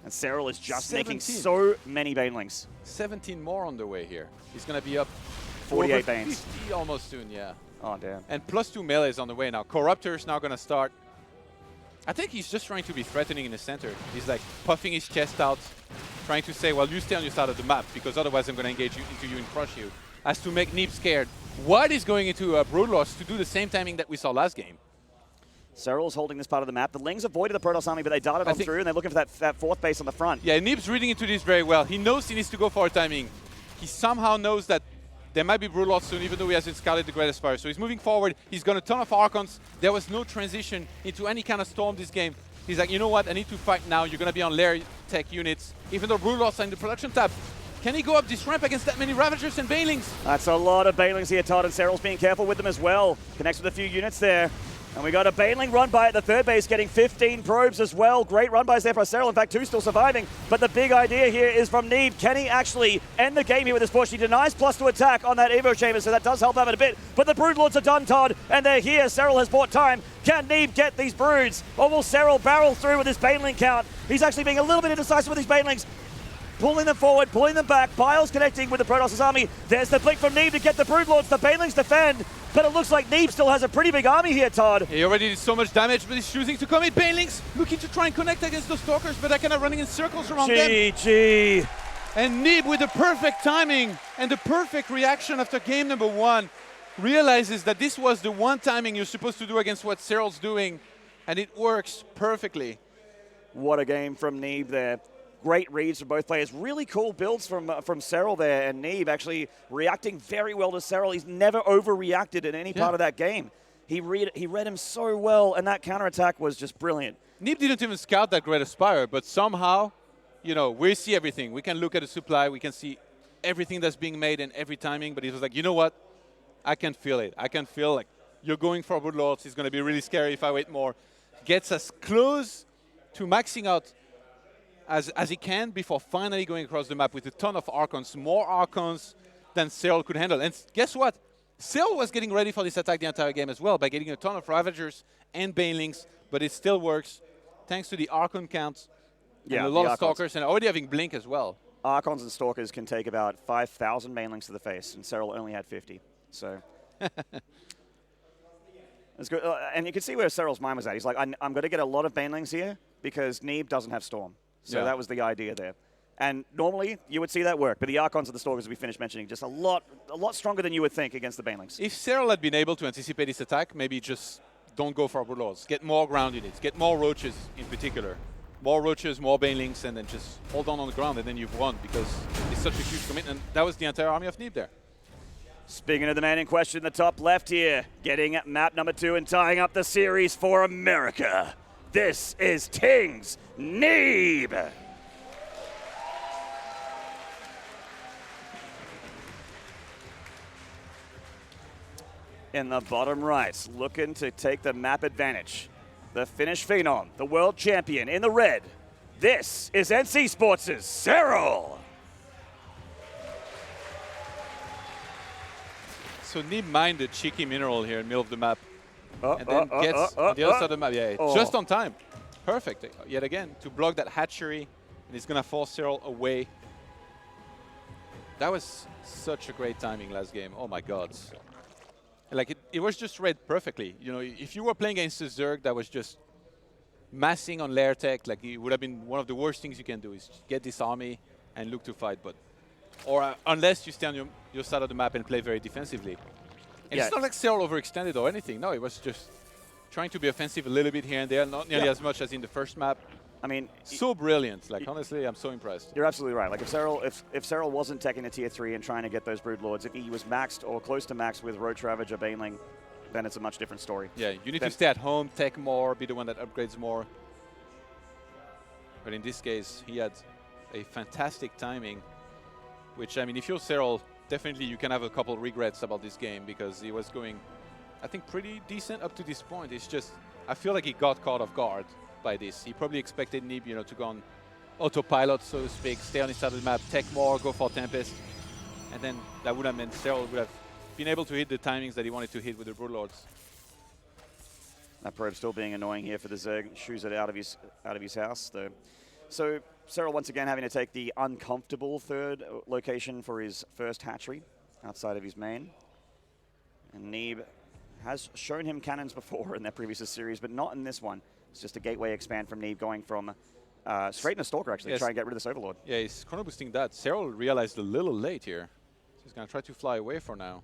And Serral is just 17. making so many Banelings. 17 more on the way here. He's going to be up 48 Banes. 50 almost soon, yeah. Oh, damn. And +2 melee is on the way now. Corruptor's now going to start. I think he's just trying to be threatening in the center. He's like puffing his chest out, trying to say, well, you stay on your side of the map, because otherwise I'm going to engage into you and crush you. As to make Neeb scared. White is going into Broodlords to do the same timing that we saw last game. Serral's holding this part of the map. The Lings avoided the Protoss army, but they darted on through, and they're looking for that fourth base on the front. Yeah, Neeb's reading into this very well. He knows he needs to go for a timing. He somehow knows that there might be Broodlords soon, even though he hasn't scouted the Great Aspire. So he's moving forward. He's got a ton of Archons. There was no transition into any kind of storm this game. He's like, you know what? I need to fight now. You're going to be on lair tech units, even though Broodlords are in the production tab. Can he go up this ramp against that many Ravagers and Banelings? That's a lot of Banelings here, Todd, and Serral's being careful with them as well. Connects with a few units there. And we got a Baneling run by at the third base, getting 15 probes as well. Great run bys there for Serral. In fact, 2 still surviving. But the big idea here is from Neeb. Can he actually end the game here with this push? He denies +2 attack on that Evo Chamber, so that does help out a bit. But the Broodlords are done, Todd, and they're here. Serral has bought time. Can Neeb get these Broods? Or will Serral barrel through with his Baneling count? He's actually being a little bit indecisive with his Banelings. Pulling them forward, pulling them back. Biles connecting with the Protoss army. There's the blink from Neeb to get the Broodlords. The Banelings defend. But it looks like Neeb still has a pretty big army here, Todd. He already did so much damage, but he's choosing to commit. Banelings looking to try and connect against the Stalkers, but they're kind of running in circles around them. GG. And Neeb, with the perfect timing and the perfect reaction after game number 1, realizes that this was the one timing you're supposed to do against what Serral's doing, and it works perfectly. What a game from Neeb there. Great reads from both players. Really cool builds from Serral there, and Neeb actually reacting very well to Serral. He's never overreacted in any part of that game. He read him so well, and that counterattack was just brilliant. Neeb didn't even scout that Great Aspire, but somehow, you know, we see everything. We can look at the supply, we can see everything that's being made and every timing, but he was like, you know what? I can feel it. I can feel like you're going for Broodlords. It's going to be really scary if I wait more. Gets us close to maxing out as he can before finally going across the map with a ton of Archons, more Archons than Serral could handle. And guess what? Serral was getting ready for this attack the entire game as well by getting a ton of Ravagers and Banelings, but it still works thanks to the Archon count and a lot of Stalkers and already having Blink as well. Archons and Stalkers can take about 5,000 Banelings to the face, and Serral only had 50. So it's good. And you can see where Serral's mind was at. He's like, I'm going to get a lot of Banelings here because Neeb doesn't have Storm. So that was the idea there. And normally, you would see that work. But the Archons and the Stalkers, as we finished mentioning, just a lot stronger than you would think against the Banelings. If Serral had been able to anticipate this attack, maybe just don't go for Broodlords. Get more ground units. Get more Roaches in particular. More Roaches, more Banelings, and then just hold on the ground, and then you've won because it's such a huge commitment. That was the entire army of Neeb there. Speaking of the man in question, the top left here, getting map number 2 and tying up the series for America. This is Ting's Neeb. In the bottom right, looking to take the map advantage. The Finnish Phenom, the world champion in the red. This is NC Sports' Serral. So Neeb mined a cheeky mineral here in the middle of the map. And then gets on the other side of the map. Yeah, just on time. Perfect, yet again, to block that hatchery. And he's going to force Serral away. That was such a great timing last game. Oh my god. Like, it was just read perfectly. You know, if you were playing against a Zerg that was just massing on lair tech, like, it would have been one of the worst things you can do is get this army and look to fight. But, or unless you stay on your side of the map and play very defensively. And it's not like Serral overextended or anything. No, it was just trying to be offensive a little bit here and there, not nearly as much as in the first map. I mean, so brilliant. Like, honestly, I'm so impressed. You're absolutely right. Like, if Serral wasn't taking a tier 3 and trying to get those Broodlords, if he was maxed or close to max with Roach Ravager Baneling, then it's a much different story. Yeah, you need to stay at home, tech more, be the one that upgrades more. But in this case, he had a fantastic timing, which, I mean, if you're Serral, definitely you can have a couple regrets about this game because he was going, I think, pretty decent up to this point. It's just, I feel like he got caught off guard by this. He probably expected Neeb, you know, to go on autopilot, so to speak, stay on his side of the map, tech more, go for Tempest. And then that would have meant Serral would have been able to hit the timings that he wanted to hit with the Broodlords. That probe still being annoying here for the Zerg. Shoos it out of his house, though. So Serral once again having to take the uncomfortable third location for his first hatchery outside of his main. And Neeb has shown him cannons before in their previous series, but not in this one. It's just a gateway expand from Neeb going from straight into Stalker, actually, to try and get rid of this Overlord. Yeah, he's chrono boosting that. Serral realized a little late here. So he's going to try to fly away for now.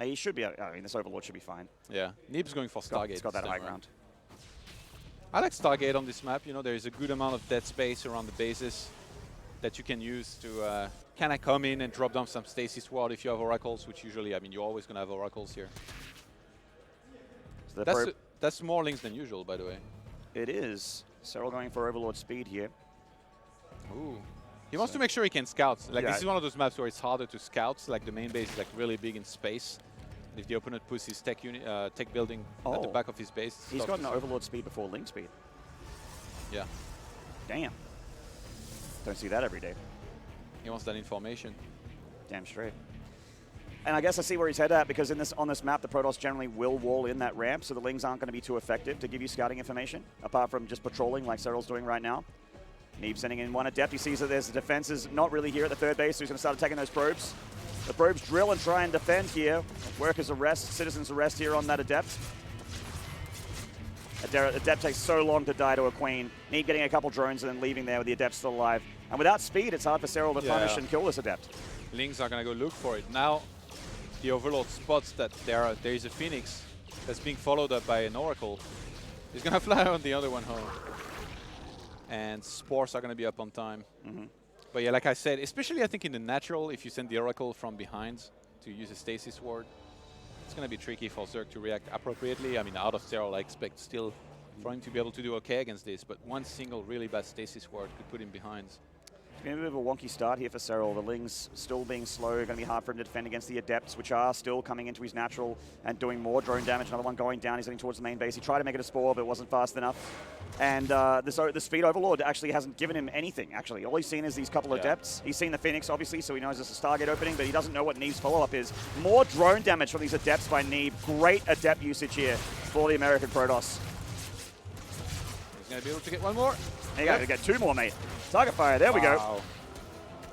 He should be, I mean, this Overlord should be fine. Yeah, Neeb's going for Stargate. It's got that high ground. I like Stargate on this map. You know, there is a good amount of dead space around the bases that you can use to kind of come in and drop down some Stasis Ward if you have Oracles, which usually, I mean, you're always going to have Oracles here. So that's more links than usual, by the way. It is. Serral going for Overlord speed here. Ooh. He wants to make sure he can scout. Like, this is one of those maps where it's harder to scout. Like, the main base is like really big in space. And if the opponent puts his tech building at the back of his base, he's got an Overlord speed before link speed. Yeah. Damn. Don't see that every day. He wants that information. Damn straight. And I guess I see where he's headed at, because on this map, the Protoss generally will wall in that ramp, so the Lings aren't going to be too effective to give you scouting information, apart from just patrolling like Serral's doing right now. Neeb sending in one Adept. He sees that there's the defenses not really here at the third base, so he's going to start attacking those probes. The probes drill and try and defend here. Workers arrest, citizens arrest here on that Adept. Adept takes so long to die to a Queen. Neeb getting a couple drones and then leaving there with the Adept still alive. And without speed, it's hard for Serral to punish and kill this Adept. Lings are going to go look for it. Now, the Overlord spots that there is a Phoenix that's being followed up by an Oracle. He's going to fly on the other one home. And Spores are going to be up on time. But yeah, like I said, especially I think in the natural, if you send the Oracle from behind to use a Stasis Ward, it's going to be tricky for Zerg to react appropriately. I mean, out of Serral, I expect still for him to be able to do okay against this, but one single really bad Stasis Ward could put him behind. It's been a bit of a wonky start here for Serral. The Lings still being slow, going to be hard for him to defend against the Adepts, which are still coming into his natural and doing more drone damage. Another one going down, he's heading towards the main base. He tried to make it a Spore, but it wasn't fast enough. And the Speed Overlord actually hasn't given him anything, actually. All he's seen is these couple of Adepts. He's seen the Phoenix, obviously, so he knows there's a Stargate opening, but he doesn't know what Neeb's follow-up is. More drone damage from these Adepts by Neeb. Great Adept usage here for the American Protoss. He's going to be able to get one more. There you go, get two more, mate. Target fire, there we go.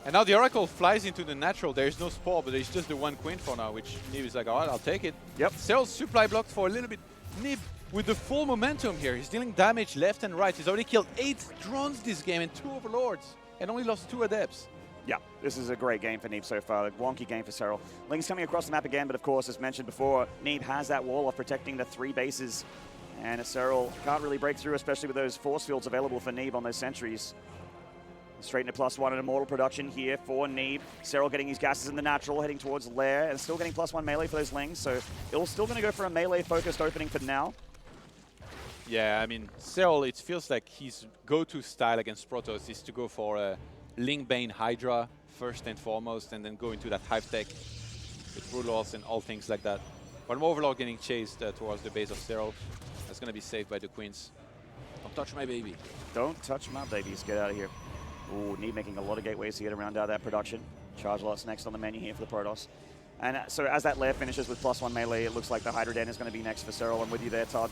And now the Oracle flies into the natural. There's no Spore, but there's just the one Queen for now, which Neeb is like, all right, I'll take it. Yep. Serral's supply blocked for a little bit. Neeb with the full momentum here. He's dealing damage left and right. He's already killed 8 drones this game and 2 Overlords, and only lost 2 Adepts. Yeah, this is a great game for Neeb so far. A wonky game for Serral. Ling's coming across the map again, but of course, as mentioned before, Neeb has that wall of protecting the 3 bases. And Serral can't really break through, especially with those force fields available for Neeb on those sentries. Straight into +1 in Immortal production here for Neeb. Serral getting his gases in the natural, heading towards Lair, and still getting +1 melee for those Lings. So it's still going to go for a melee-focused opening for now. Yeah, I mean, Serral, it feels like his go-to style against Protoss is to go for a Ling-Bane Hydra first and foremost, and then go into that Hive Tech with Broodlords and all things like that. But Overlord getting chased towards the base of Serral. That's going to be saved by the Queens. Don't touch my baby. Don't touch my babies. Get out of here. Ooh, Neeb making a lot of gateways to get around out of that production. Charge lots next on the menu here for the Protoss. And so as that Lair finishes with +1 melee, it looks like the Hydra Den is going to be next for Serral. I'm with you there, Todd.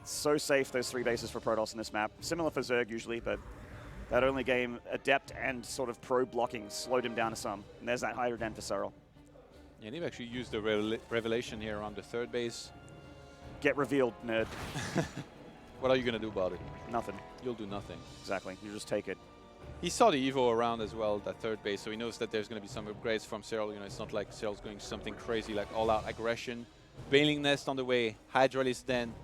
So safe, those 3 bases for Protoss in this map. Similar for Zerg usually, but that only game Adept and sort of pro blocking slowed him down to some. And there's that Hydra Den for Serral. Yeah, Neeb actually used the revelation here on the 3rd base. Get revealed, nerd. What are you going to do about it? Nothing. You'll do nothing. Exactly. You just take it. He saw the Evo around as well, that 3rd base, so he knows that there's going to be some upgrades from Serral. You know, it's not like Serral's going something crazy like all-out aggression. Bailing Nest on the way, Hydralisk Den,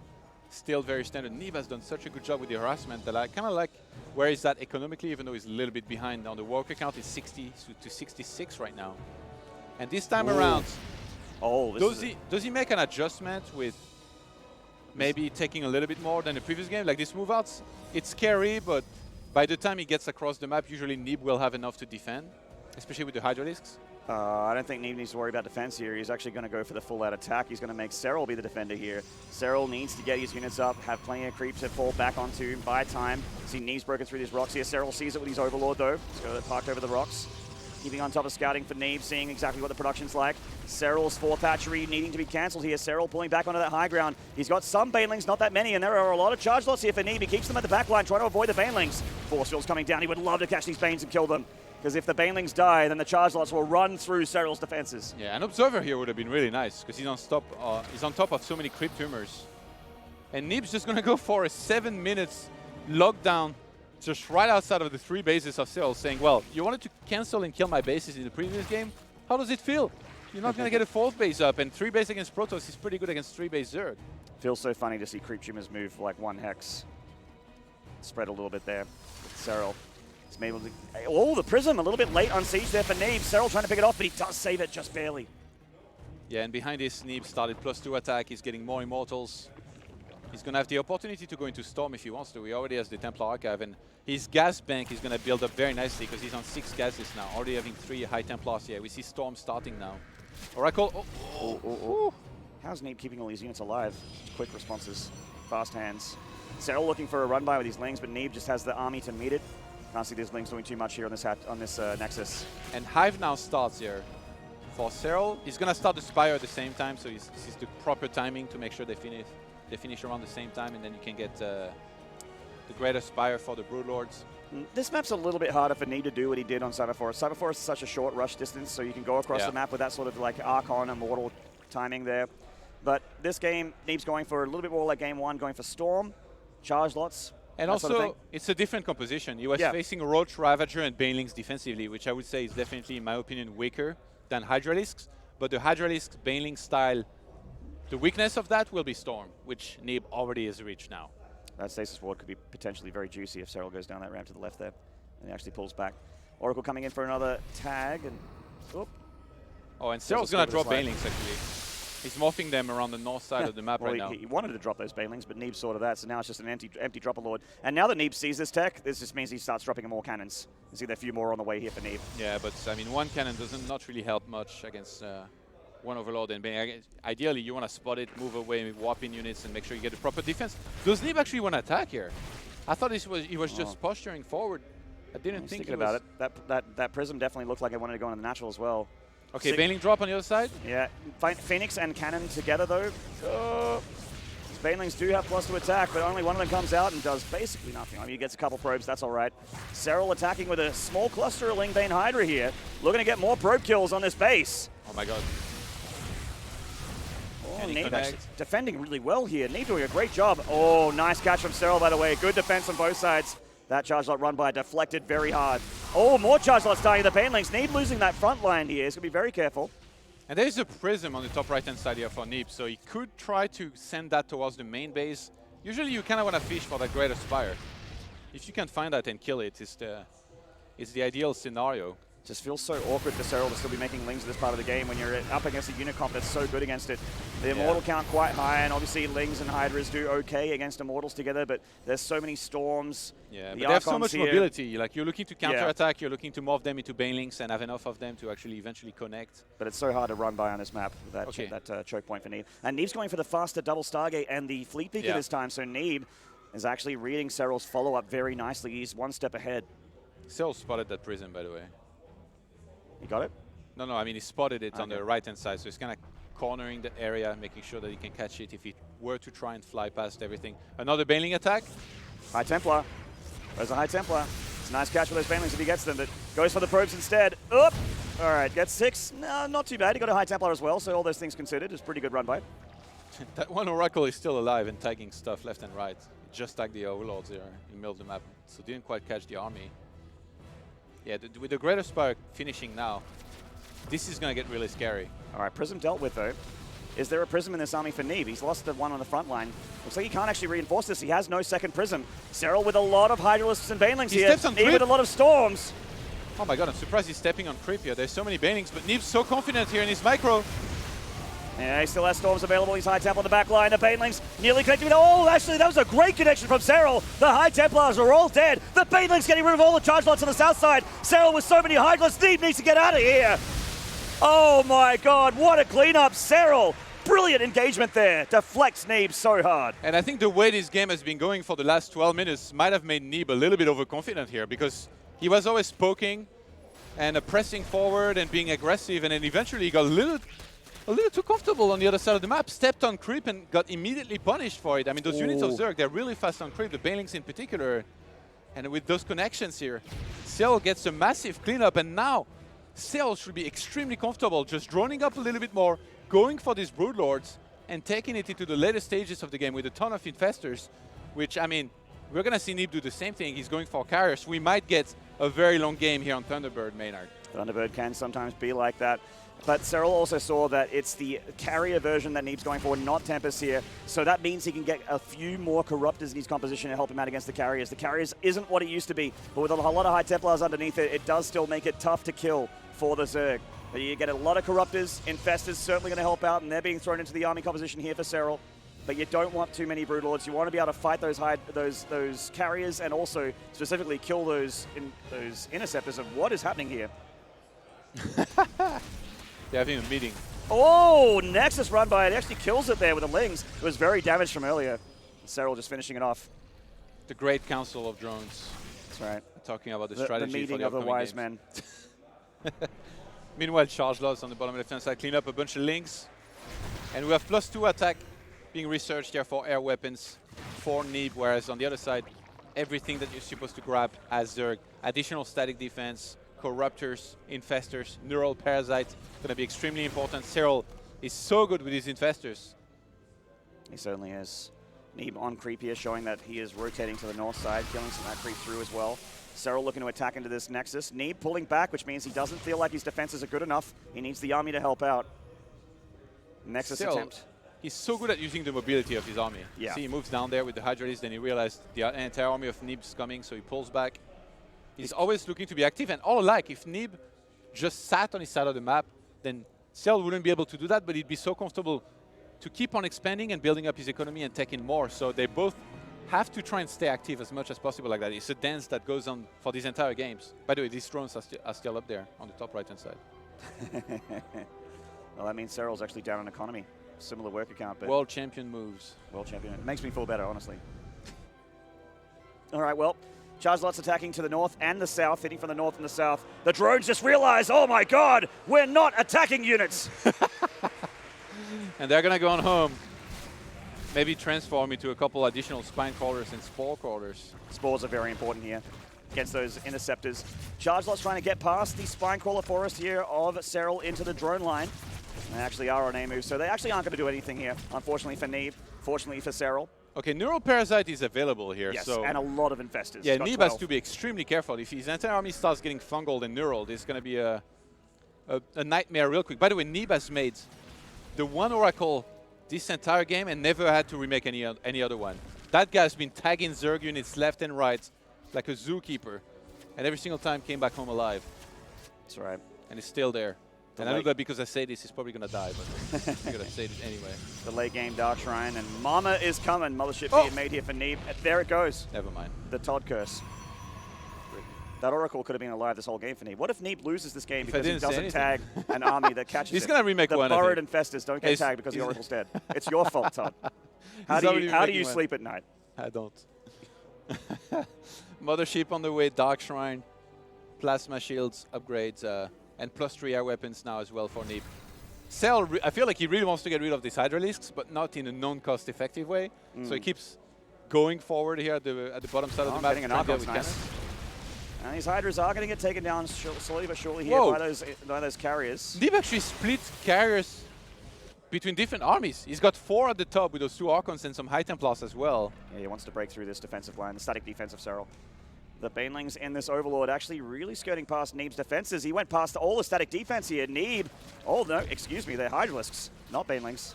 still very standard. Neeb has done such a good job with the harassment that I kind of like where is that economically, even though he's a little bit behind. On the worker count, he's 60 to 66 right now. And this time around, Oh, does he make an adjustment with maybe taking a little bit more than the previous game? Like this move outs, it's scary, but by the time he gets across the map, usually Neeb will have enough to defend, especially with the Hydralisks. I don't think Neeb needs to worry about defense here. He's actually going to go for the full-out attack. He's going to make Serral be the defender here. Serral needs to get his units up, have plenty of creep to fall back onto, buy time. See Neeb's broken through these rocks here. Serral sees it with his Overlord, though. Let's go parked over the rocks. Keeping on top of scouting for Neeb, seeing exactly what the production's like. Serral's 4th hatchery needing to be cancelled here. Serral pulling back onto that high ground. He's got some Banelings, not that many, and there are a lot of charge lots here for Neeb. He keeps them at the back line, trying to avoid the Banelings. Force field's coming down. He would love to catch these Banes and kill them, because if the Banelings die, then the charge lots will run through Serral's defenses. Yeah, an Observer here would have been really nice, because he's on top of so many creep tumors. And Neeb's just going to go for a 7 minutes lockdown just right outside of the 3 bases of Serral, saying, well, you wanted to cancel and kill my bases in the previous game? How does it feel? You're not going to get a 4th base up, and 3 base against Protoss is pretty good against 3 base Zerg. Feels so funny to see creep tumors move like 1 hex. Spread a little bit there with Serral. He's able to, oh, the Prism a little bit late on siege there for Neeb. Serral trying to pick it off, but he does save it just barely. Yeah, and behind this, Neeb started +2 attack. He's getting more Immortals. He's going to have the opportunity to go into Storm if he wants to. He already has the Templar Archive, and his gas bank is going to build up very nicely because he's on 6 gases now, already having 3 high Templars here. We see Storm starting now. Oracle, How's Neeb keeping all these units alive? Quick responses, fast hands. Serral looking for a run by with these Lings, but Neeb just has the army to meet it. Can't see these Lings doing too much here on this Nexus. And Hive now starts here. For Serral, he's going to start the Spire at the same time, so this is the proper timing to make sure they finish around the same time, and then you can get the Greater Spire for the Broodlords. This map's a little bit harder for Neeb to do what he did on Cyberforest. Cyberforest is such a short rush distance, so you can go across the map with that sort of like Archon Immortal timing there. But this game, Neeb's going for a little bit more like game 1, going for Storm, charge lots. And also, sort of it's a different composition. He was facing Roach, Ravager, and Banelings defensively, which I would say is definitely, in my opinion, weaker than Hydralisks. But the Hydralisk Baneling style, the weakness of that will be Storm, which Neeb already has reached now. That Stasis Ward could be potentially very juicy if Serral goes down that ramp to the left there. And he actually pulls back. Oracle coming in for another tag. And oh, and Serral's going to drop Banelings, actually. He's morphing them around the north side of the map right now. He wanted to drop those Banelings, but Neeb sorted that, so now it's just an empty dropper lord. And now that Neeb sees this tech, this just means he starts dropping more cannons. You see there are a few more on the way here for Neeb. Yeah, but I mean, 1 cannon doesn't not really help much against 1 Overlord. And ideally, you want to spot it, move away, warp in units, and make sure you get the proper defense. Does Neeb actually want to attack here? I thought he was just posturing forward. I didn't think he was. About it. That Prism definitely looked like it wanted to go into the natural as well. Okay, Baneling drop on the other side? Yeah, Phoenix and Cannon together though. Banelings do have +2 attack, but only one of them comes out and does basically nothing. I mean, he gets a couple probes, that's all right. Serral attacking with a small cluster of Ling Bane Hydra here. Looking to get more probe kills on this base. Oh my god. Oh, Neeb actually defending really well here. Neeb doing a great job. Oh, nice catch from Serral, by the way. Good defense on both sides. That charge lot run by deflected very hard. Oh, more charge lots dying to the Banelings. Neeb losing that front line here. He's going to be very careful. And there's a Prism on the top right-hand side here for Neeb, so he could try to send that towards the main base. Usually you kind of want to fish for that Greater Spire. If you can find that and kill it, it's the ideal scenario. Just feels so awkward for Serral to still be making Lings at this part of the game when you're up against a unit comp that's so good against it. The Immortal count quite high, and obviously Lings and Hydras do okay against Immortals together, but there's so many Storms. Yeah, but they have so much mobility. Like, you're looking to counter-attack, you're looking to morph them into Banelings and have enough of them to actually eventually connect. But it's so hard to run by on this map with that choke point for Neeb. And Neeb's going for the faster double Stargate and the Fleet Peaker this time, so Neeb is actually reading Serral's follow-up very nicely. He's 1 step ahead. Serral spotted that Prism, by the way. You got it? No, I mean, he spotted it on the right-hand side, so he's kind of cornering the area, making sure that he can catch it if he were to try and fly past everything. Another Baneling attack. High Templar. There's a High Templar. It's a nice catch with those Banelings if he gets them, but goes for the probes instead. Up! All right, gets 6. No, not too bad. He got a High Templar as well, so all those things considered, it's a pretty good run by. That one Oracle is still alive and tagging stuff left and right. Just tagged the Overlords here in the middle of the map, so didn't quite catch the army. Yeah, with the Greater Spire finishing now, this is going to get really scary. All right, Prism dealt with, though. Is there a Prism in this army for Neeb? He's lost the one on the front line. Looks like he can't actually reinforce this. He has no second Prism. Serral with a lot of Hydralisks and Banelings here. Neeb with a lot of Storms. Oh my god, I'm surprised he's stepping on creep here. There's so many Banelings, but Neeb's so confident here in his micro. Yeah, he still has Storms available. He's High Templar on the back line. The Banelings nearly connecting with... Oh, actually, that was a great connection from Serral. The High Templars are all dead. The Banelings getting rid of all the charge lots on the south side. Serral with so many Hydras. Neeb needs to get out of here. Oh my god, what a cleanup. Serral, brilliant engagement there. Deflects Neeb so hard. And I think the way this game has been going for the last 12 minutes might have made Neeb a little bit overconfident here, because he was always poking and pressing forward and being aggressive, and then eventually he got a little too comfortable on the other side of the map, stepped on creep and got immediately punished for it. I mean, those units of Zerg, they're really fast on creep, the Banelings in particular. And with those connections here, Serral gets a massive cleanup, and now Serral should be extremely comfortable just droning up a little bit more, going for these Broodlords, and taking it into the later stages of the game with a ton of Infestors, which, I mean, we're going to see Neeb do the same thing. He's going for carriers. We might get a very long game here on Thunderbird, Maynard. Thunderbird can sometimes be like that. But Serral also saw that it's the carrier version that Neeb's going for, not Tempest here. So that means he can get a few more Corruptors in his composition to help him out against the carriers. The carriers isn't what it used to be, but with a lot of High Templars underneath it, it does still make it tough to kill for the Zerg. But you get a lot of Corruptors. Infestors certainly going to help out, and they're being thrown into the army composition here for Serral. But you don't want too many Broodlords. You want to be able to fight those carriers, and also specifically kill those interceptors of what is happening here. They're having a meeting. Oh, Nexus run by it. Actually kills it there with the Lings. It was very damaged from earlier. Serral just finishing it off. The great council of drones. That's right. Talking about the strategy the meeting for the of the wise games. men. Meanwhile, charge loss on the bottom left-hand side, clean up a bunch of links. And we have +2 attack being researched here for air weapons for Neeb, whereas on the other side, everything that you're supposed to grab as Zerg, additional static defense, Corruptors, Infestors, Neural Parasites, going to be extremely important. Serral is so good with his Infestors. He certainly is. Neeb on creep here, showing that he is rotating to the north side, killing some of that creep through as well. Serral looking to attack into this Nexus. Neeb pulling back, which means he doesn't feel like his defenses are good enough. He needs the army to help out. Nexus Serral, attempt. He's so good at using the mobility of his army. Yeah. See, he moves down there with the Hydralis, then he realized the entire army of Neeb's coming, so he pulls back. He's always looking to be active, and all alike, if Neeb just sat on his side of the map, then Serral wouldn't be able to do that, but he'd be so comfortable to keep on expanding and building up his economy and taking more. So they both have to try and stay active as much as possible like that. It's a dance that goes on for these entire games. By the way, these drones are still up there on the top right-hand side. Well, that means Serral's actually down on economy. Similar work account, but... World champion moves. World champion. It makes me feel better, honestly. All right, well, charge lots attacking to the north and the south, hitting from the north and the south. The drones just realized, oh my god, we're not attacking units. And they're going to go on home. Maybe transform into a couple additional spine crawlers and spore crawlers. Spores are very important here against those interceptors. Charge lots trying to get past the spine crawler forest here of Serral into the drone line. They actually are on a move, so they actually aren't going to do anything here, unfortunately for Neeb, fortunately for Serral. Okay, Neural Parasite is available here. Yes, so and a lot of Infestors. Yeah, Neeb has to be extremely careful. If his entire army starts getting fungled and Neural, there's going to be a nightmare real quick. By the way, Neeb has made the one Oracle this entire game and never had to remake any other one. That guy's been tagging Zerg units left and right like a zookeeper, and every single time came back home alive. That's right. And he's still there. And I know that because I say this, he's probably going to die, but I'm going to say it anyway. The late game Dark Shrine, and Mama is coming. Mothership being made here for Neeb. There it goes. Never mind. The Todd curse. That Oracle could have been alive this whole game for Neeb. What if Neeb loses this game because he doesn't tag an army that catches He's him? going to remake one, The burrowed Infestors don't get tagged because the Oracle's dead. It's your fault, Todd. How do you sleep at night? I don't. Mothership on the way, Dark Shrine, Plasma Shields, upgrades, and +3 air weapons now as well for Neeb. Serral, I feel like he really wants to get rid of these Hydralisks, but not in a non-cost effective way. So he keeps going forward here at the bottom side of the map. Getting an Archon's nice. And these Hydras are going to get taken down slowly but surely here by those carriers. Neeb actually split carriers between different armies. He's got 4 at the top with those 2 Archons and some High Templars as well. Yeah, he wants to break through this defensive line, the static defense of Serral. The Banelings in this Overlord actually really skirting past Neeb's defenses. He went past all the static defense here. Neeb, oh no, excuse me, they're Hydralisks, not Banelings.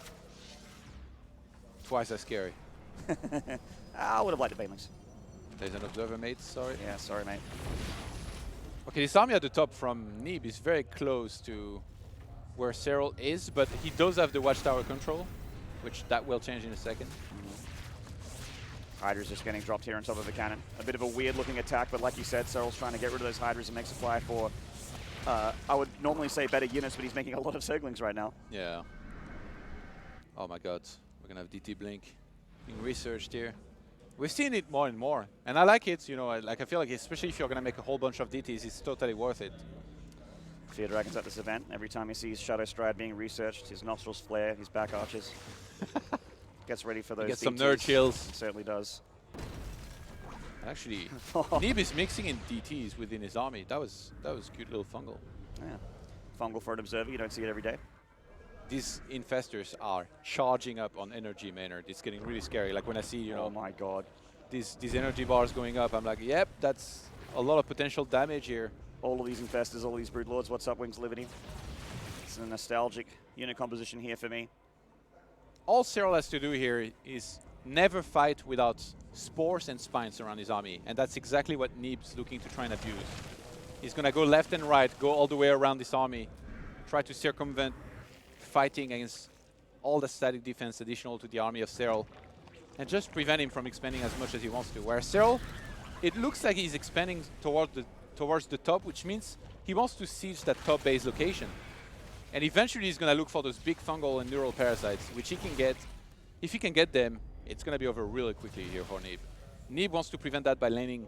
Twice as scary. I would have liked the Banelings. There's an Observer, mate, sorry. Yeah, sorry, mate. Okay, this army at the top from Neeb is very close to where Serral is, but he does have the watchtower control, which that will change in a second. Hydra's just getting dropped here on top of the cannon. A bit of a weird-looking attack, but like you said, Serral's trying to get rid of those Hydras and make supply for, I would normally say better units, but he's making a lot of Zerglings right now. Yeah. Oh my god, we're gonna have DT Blink being researched here. We've seen it more and more, and I like it. You know, I feel like especially if you're gonna make a whole bunch of DTs, it's totally worth it. Fear Dragons at this event. Every time he sees Shadow Stride being researched, his nostrils flare, his back arches. Gets ready for those. Gets some nerd chills. Certainly does. Actually, Neeb is mixing in DTs within his army. That was cute little fungal. Yeah, fungal for an observer. You don't see it every day. These infestors are charging up on energy Maynard. It's getting really scary. Like when I see, you know, oh my god, these energy bars going up, I'm like, yep, that's a lot of potential damage here. All of these infestors, all of these broodlords. What's up, Wings Liberty? It's a nostalgic unit composition here for me. All Serral has to do here is never fight without spores and spines around his army, and that's exactly what Neeb's looking to try and abuse. He's gonna go left and right, go all the way around this army, try to circumvent fighting against all the static defense additional to the army of Serral, and just prevent him from expanding as much as he wants to. Whereas Serral, it looks like he's expanding towards the top, which means he wants to siege that top base location. And eventually he's going to look for those big fungal and neural parasites, which he can get. If he can get them, it's going to be over really quickly here for Neeb. Neeb wants to prevent that by landing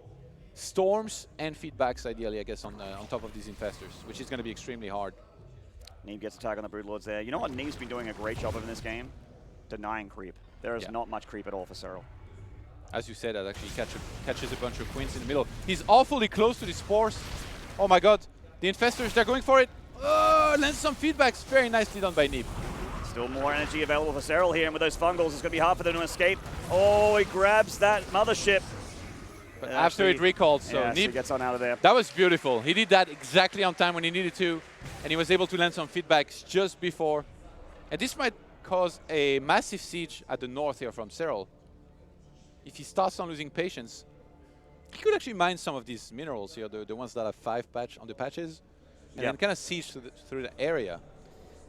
storms and feedbacks, ideally, I guess, on top of these infestors, which is going to be extremely hard. Neeb gets a tag on the Broodlords there. You know what Neeb's been doing a great job of in this game? Denying creep. There is not much creep at all for Serral. As you said, that actually catches a bunch of queens in the middle. He's awfully close to the spores. Oh my god. The infestors, they're going for it. Oh, lands some feedbacks. Very nicely done by Neeb. Still more energy available for Serral here, and with those fungals, it's going to be hard for them to escape. Oh, he grabs that mothership. But after it recalled, so yeah, Neeb so gets on out of there. That was beautiful. He did that exactly on time when he needed to, and he was able to land some feedbacks just before. And this might cause a massive siege at the north here from Serral. If he starts on losing patience, he could actually mine some of these minerals here, the ones that have 5 patch on the patches, and then kind of siege through the area.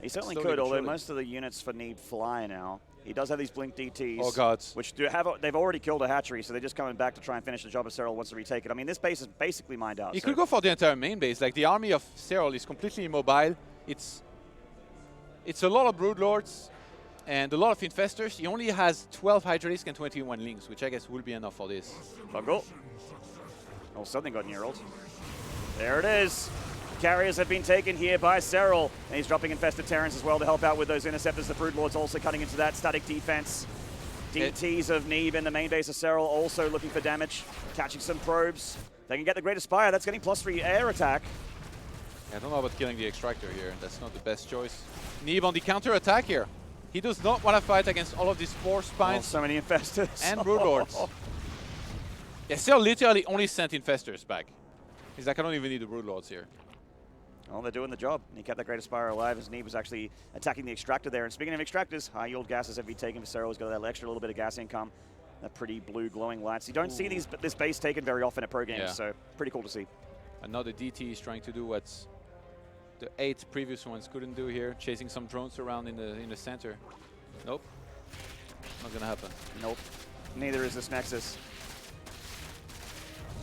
He certainly could, although most of the units for Neeb fly now. He does have these blink DTs, oh god, which they've already killed a hatchery, so they're just coming back to try and finish the job if Serral wants to retake it. I mean, this base is basically mined out. He could go for the entire main base. Like, the army of Serral is completely immobile. It's a lot of broodlords and a lot of infestors. He only has 12 Hydralisk and 21 Lings, which I guess will be enough for this. Fungal. Oh, something got knurled. There it is. Carriers have been taken here by Serral, and he's dropping Infested Terrans as well to help out with those interceptors. The Broodlords also cutting into that static defense. DTs of Neeb in the main base of Serral also looking for damage, catching some probes. They can get the Great Aspire. That's getting +3 air attack. I don't know about killing the Extractor here. That's not the best choice. Neeb on the counter attack here. He does not want to fight against all of these Spore Spines. Oh, so many Infestors. And Broodlords. Yeah, Serral literally only sent Infestors back. He's like, I don't even need the Broodlords here. Well, they're doing the job. He kept that Great Aspire alive as Neeb was actually attacking the Extractor there. And speaking of Extractors, high yield gases have been taken for Serral. He's got that extra little bit of gas income. That pretty blue glowing lights. You don't see this base taken very often at pro games, so pretty cool to see. Another DT is trying to do what the 8 previous ones couldn't do here, chasing some drones around in the center. Nope, not gonna happen. Nope, neither is this Nexus.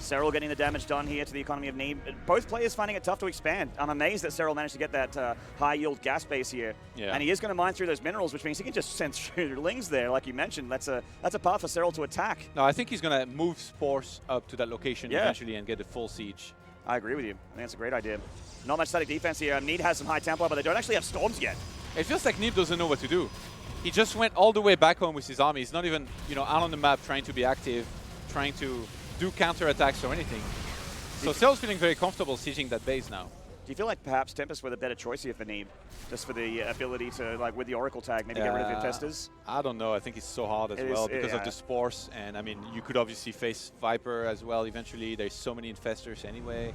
Serral getting the damage done here to the economy of Neeb. Both players finding it tough to expand. I'm amazed that Serral managed to get that high-yield gas base here. Yeah. And he is going to mine through those minerals, which means he can just send through Lings there, like you mentioned. That's a path for Serral to attack. No, I think he's going to move Spores up to that location eventually and get a full siege. I agree with you. I think that's a great idea. Not much static defense here. Neeb has some high Templar, but they don't actually have storms yet. It feels like Neeb doesn't know what to do. He just went all the way back home with his army. He's not even, out on the map trying to be active, trying to do counter-attacks or anything. So Serral's feeling very comfortable sieging that base now. Do you feel like perhaps Tempest were the better choice here for Neeb? Just for the ability to, like, with the Oracle tag, maybe get rid of Infestors? I don't know. I think it's so hard as well because of the Spores. And, I mean, you could obviously face Viper as well eventually. There's so many Infestors anyway.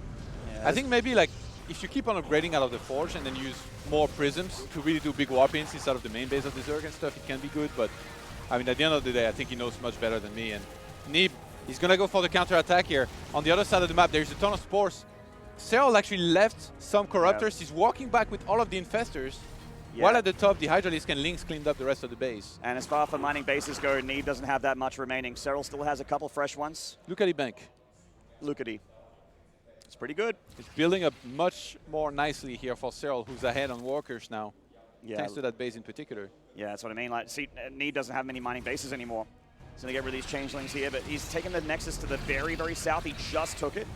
Yeah, I think maybe, like, if you keep on upgrading out of the Forge and then use more Prisms to really do big Warpins instead of the main base of the Zerg and stuff, it can be good. But, I mean, at the end of the day, I think he knows much better than me. And Neeb, he's going to go for the counter-attack here. On the other side of the map, there's a ton of Spores. Serral actually left some Corruptors. He's walking back with all of the Infestors. Yeah. While at the top, the Hydralisk and Lynx cleaned up the rest of the base. And as far for mining bases go, Neeb doesn't have that much remaining. Serral still has a couple fresh ones. Look at the bank. Look at he. It's pretty good. It's building up much more nicely here for Serral, who's ahead on Walkers now. Yeah. Thanks to that base in particular. Yeah, that's what I mean. Like, see, Neeb doesn't have many mining bases anymore. He's going to get rid of these changelings here, but he's taken the Nexus to the very, very south. He just took it.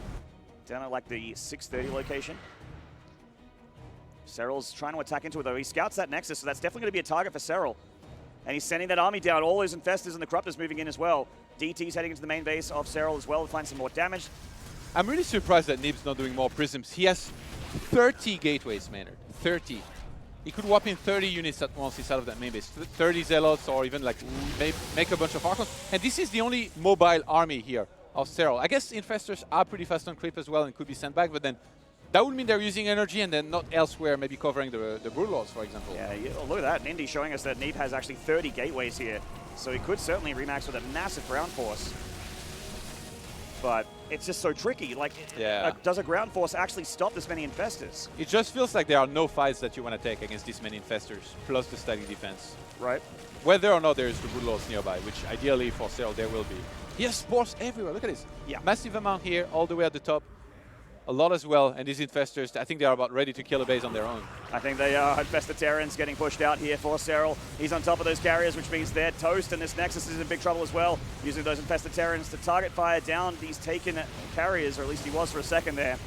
Down at like the 630 location. Serral's trying to attack into it though. He scouts that Nexus, so that's definitely going to be a target for Serral. And he's sending that army down. All those Infestors and the Corruptors moving in as well. DT's heading into the main base of Serral as well to find some more damage. I'm really surprised that Neeb's not doing more Prisms. He has 30 gateways, Maynard. 30. He could whop in 30 units at once inside of that main base. 30 Zealots or even like make a bunch of Archons. And this is the only mobile army here of Serral. I guess Infestors are pretty fast on creep as well and could be sent back, but then that would mean they're using energy and then not elsewhere, maybe covering the Broodlords, for example. Yeah, look at that. Nindy showing us that Neeb has actually 30 gateways here. So he could certainly remax with a massive ground force. But it's just so tricky. Like, does a ground force actually stop this many Infestors? It just feels like there are no fights that you want to take against this many Infestors, plus the static defense. Right. Whether or not there's the Broodlords nearby, which ideally for Serral there will be. He has spores everywhere. Look at this. Yeah. Massive amount here, all the way at the top. A lot as well, and these Infestors, I think they are about ready to kill a base on their own. I think they are. Infested Terrans getting pushed out here for Serral. He's on top of those carriers, which means they're toast, and this Nexus is in big trouble as well. Using those Infested Terrans to target fire down these taken carriers, or at least he was for a second there.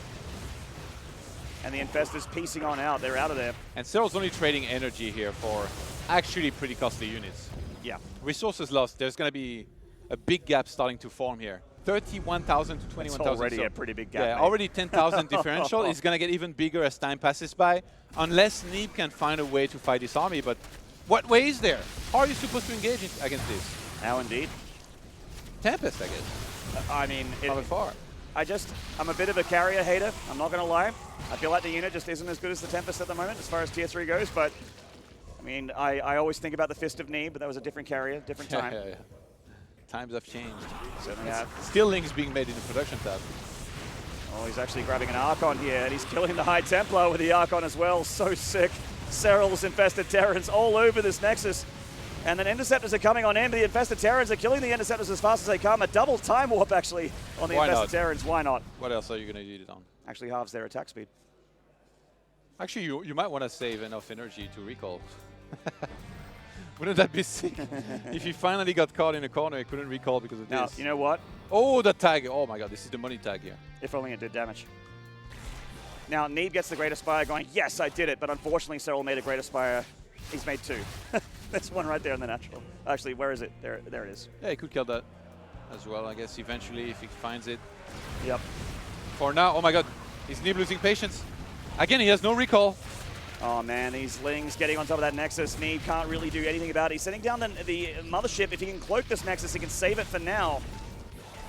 And the Infestors piecing on out. They're out of there. And Serral's only trading energy here for actually pretty costly units. Yeah. Resources lost. There's going to be a big gap starting to form here. 31,000 to 21,000. That's already a pretty big gap. Yeah, already 10,000 differential. It's going to get even bigger as time passes by, unless Neeb can find a way to fight this army. But what way is there? How are you supposed to engage against this? Now, indeed. Tempest, I guess. I mean, Not far. I'm a bit of a carrier hater. I'm not going to lie. I feel like the unit just isn't as good as the Tempest at the moment as far as tier 3 goes. But I mean, I always think about the Fist of Neeb, but that was a different carrier, different time. Yeah. Times have changed. Certainly have. Still Link's being made in the production tab. Oh, he's actually grabbing an Archon here, and he's killing the High Templar with the Archon as well. So sick. Serral's Infested Terrans all over this Nexus. And then Interceptors are coming on in, but the Infested Terrans are killing the Interceptors as fast as they come. A double time warp, actually, on the Infested Terrans. Why not? What else are you going to use it on? Actually halves their attack speed. Actually, you might want to save enough energy to recall. Wouldn't that be sick? If he finally got caught in a corner, he couldn't recall because of Now, this. you know what? Oh, the tag. Oh my god, this is the money tag here. If only it did damage. Now, Neeb gets the Great Aspire going, yes, I did it, but unfortunately, Serral made a Great Aspire. He's made 2. There's one right there in the natural. Actually, where is it? There it is. Yeah, he could kill that as well, I guess, eventually, if he finds it. Yep. For now, oh my god, is Neeb losing patience? Again, he has no recall. Oh man, these Lings getting on top of that Nexus. Neeb can't really do anything about it. He's sending down the Mothership. If he can cloak this Nexus, he can save it for now.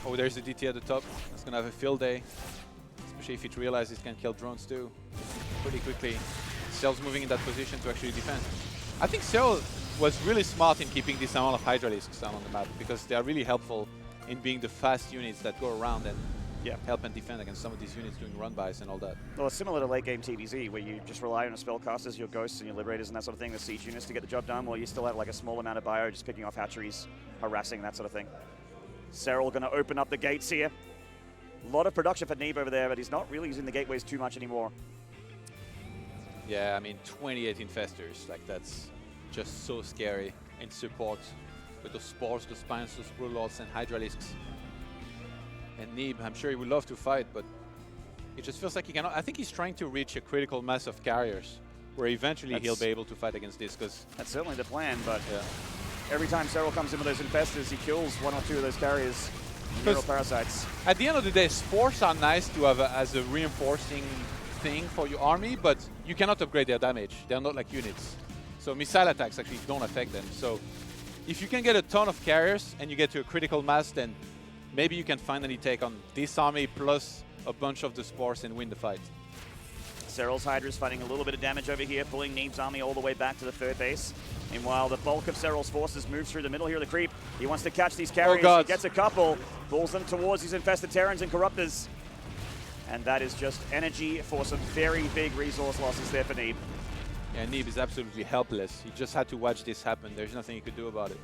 Oh, there's the DT at the top. It's going to have a field day. Especially if it realizes it can kill drones too. Pretty quickly. Serral's moving in that position to actually defend. I think Serral was really smart in keeping this amount of Hydralisks down on the map, because they are really helpful in being the fast units that go around and help and defend against some of these units doing run-bys and all that. Well, it's similar to late game TvZ, where you just rely on your spellcasters, your ghosts, and your liberators, and that sort of thing, the siege units to get the job done, while you still have like a small amount of bio, just picking off hatcheries, harassing, that sort of thing. Serral going to open up the gates here. A lot of production for Neeb over there, but he's not really using the gateways too much anymore. Yeah, I mean, 28 Infestors, like that's just so scary in support with those spores, those spines, those Broodlords and Hydralisks. And Neeb, I'm sure he would love to fight, but it just feels like he cannot. I think he's trying to reach a critical mass of carriers where eventually he'll be able to fight against this, because that's certainly the plan, but every time Serral comes in with those Infestors, he kills 1 or 2 of those carriers. Neural parasites. At the end of the day, spores are nice to have as a reinforcing thing for your army, but you cannot upgrade their damage. They're not like units. So missile attacks actually don't affect them. So if you can get a ton of carriers and you get to a critical mass, then maybe you can finally take on this army plus a bunch of the spores and win the fight. Serral's Hydra's fighting a little bit of damage over here, pulling Neeb's army all the way back to the 3rd base. Meanwhile, the bulk of Serral's forces moves through the middle here of the creep. He wants to catch these carriers. He gets a couple, pulls them towards these Infested Terrans and Corruptors. And that is just energy for some very big resource losses there for Neeb. Yeah, Neeb is absolutely helpless. He just had to watch this happen. There's nothing he could do about it.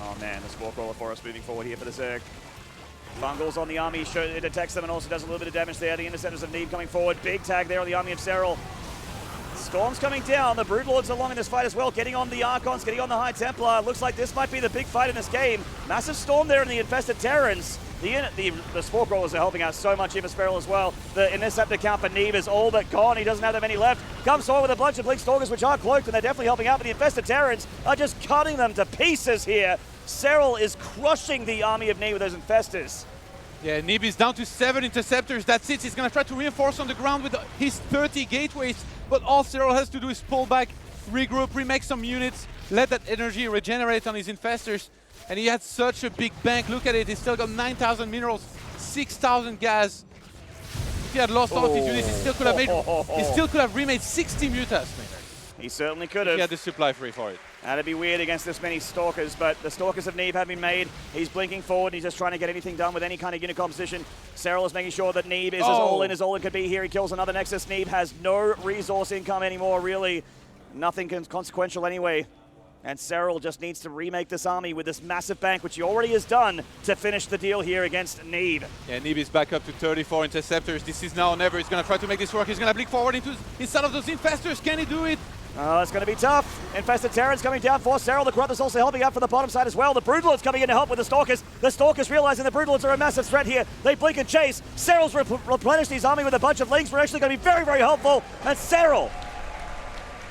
Oh man, the Spore Crawler for us moving forward here for the Zerg. Bungles on the army, it detects them and also does a little bit of damage there. The Interceptors of Neeb coming forward. Big tag there on the army of Serral. Storm's coming down. The Broodlords along in this fight as well, getting on the Archons, getting on the High Templar. Looks like this might be the big fight in this game. Massive Storm there in the Infested Terrans. The Spore Crawlers are helping out so much here for Serral as well. The Interceptor count for Neeb is all but gone. He doesn't have that many left. Comes forward with a bunch of Blink Stalkers, which are cloaked, and they're definitely helping out, but the Infested Terrans are just cutting them to pieces here. Serral is crushing the army of Neeb with those Infestors. Yeah, Neeb is down to 7 Interceptors. That's it. He's going to try to reinforce on the ground with his 30 gateways. But all Serral has to do is pull back, regroup, remake some units, let that energy regenerate on his Infestors. And he had such a big bank. Look at it. He's still got 9,000 minerals, 6,000 gas. If he had lost all of his units, he still could have remade 60 mutas, man. He certainly could If have. he had the supply free for it. That'd be weird against this many Stalkers, but the Stalkers of Neeb have been made. He's blinking forward, and he's just trying to get anything done with any kind of unit composition. Serral is making sure that Neeb is as all in as all in could be here. He kills another Nexus. Neeb has no resource income anymore, really. Nothing consequential anyway. And Serral just needs to remake this army with this massive bank, which he already has done, to finish the deal here against Neeb. Yeah, Neeb is back up to 34 Interceptors. This is now or never. He's going to try to make this work. He's going to blink forward inside of those Infestors. Can he do it? Oh, it's going to be tough. Infested Terrans coming down for Serral. The Corruptor's also helping out from the bottom side as well. The Broodlords coming in to help with the Stalkers. The Stalkers realizing the Broodlords are a massive threat here. They blink and chase. Serral's replenished his army with a bunch of links. We're actually going to be very, very helpful. And Serral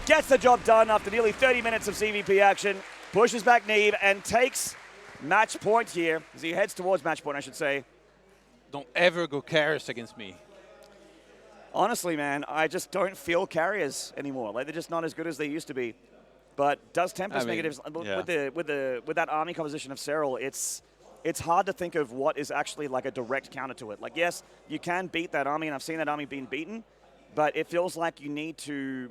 gets the job done after nearly 30 minutes of CVP action. Pushes back Neeb and takes match point here. As he heads towards match point, I should say. Don't ever go careless against me. Honestly, man, I just don't feel carriers anymore. Like, they're just not as good as they used to be. But does Tempest make a difference? Yeah. With that army composition of Serral, it's hard to think of what is actually like a direct counter to it. Like, yes, you can beat that army, and I've seen that army being beaten, but it feels like you need to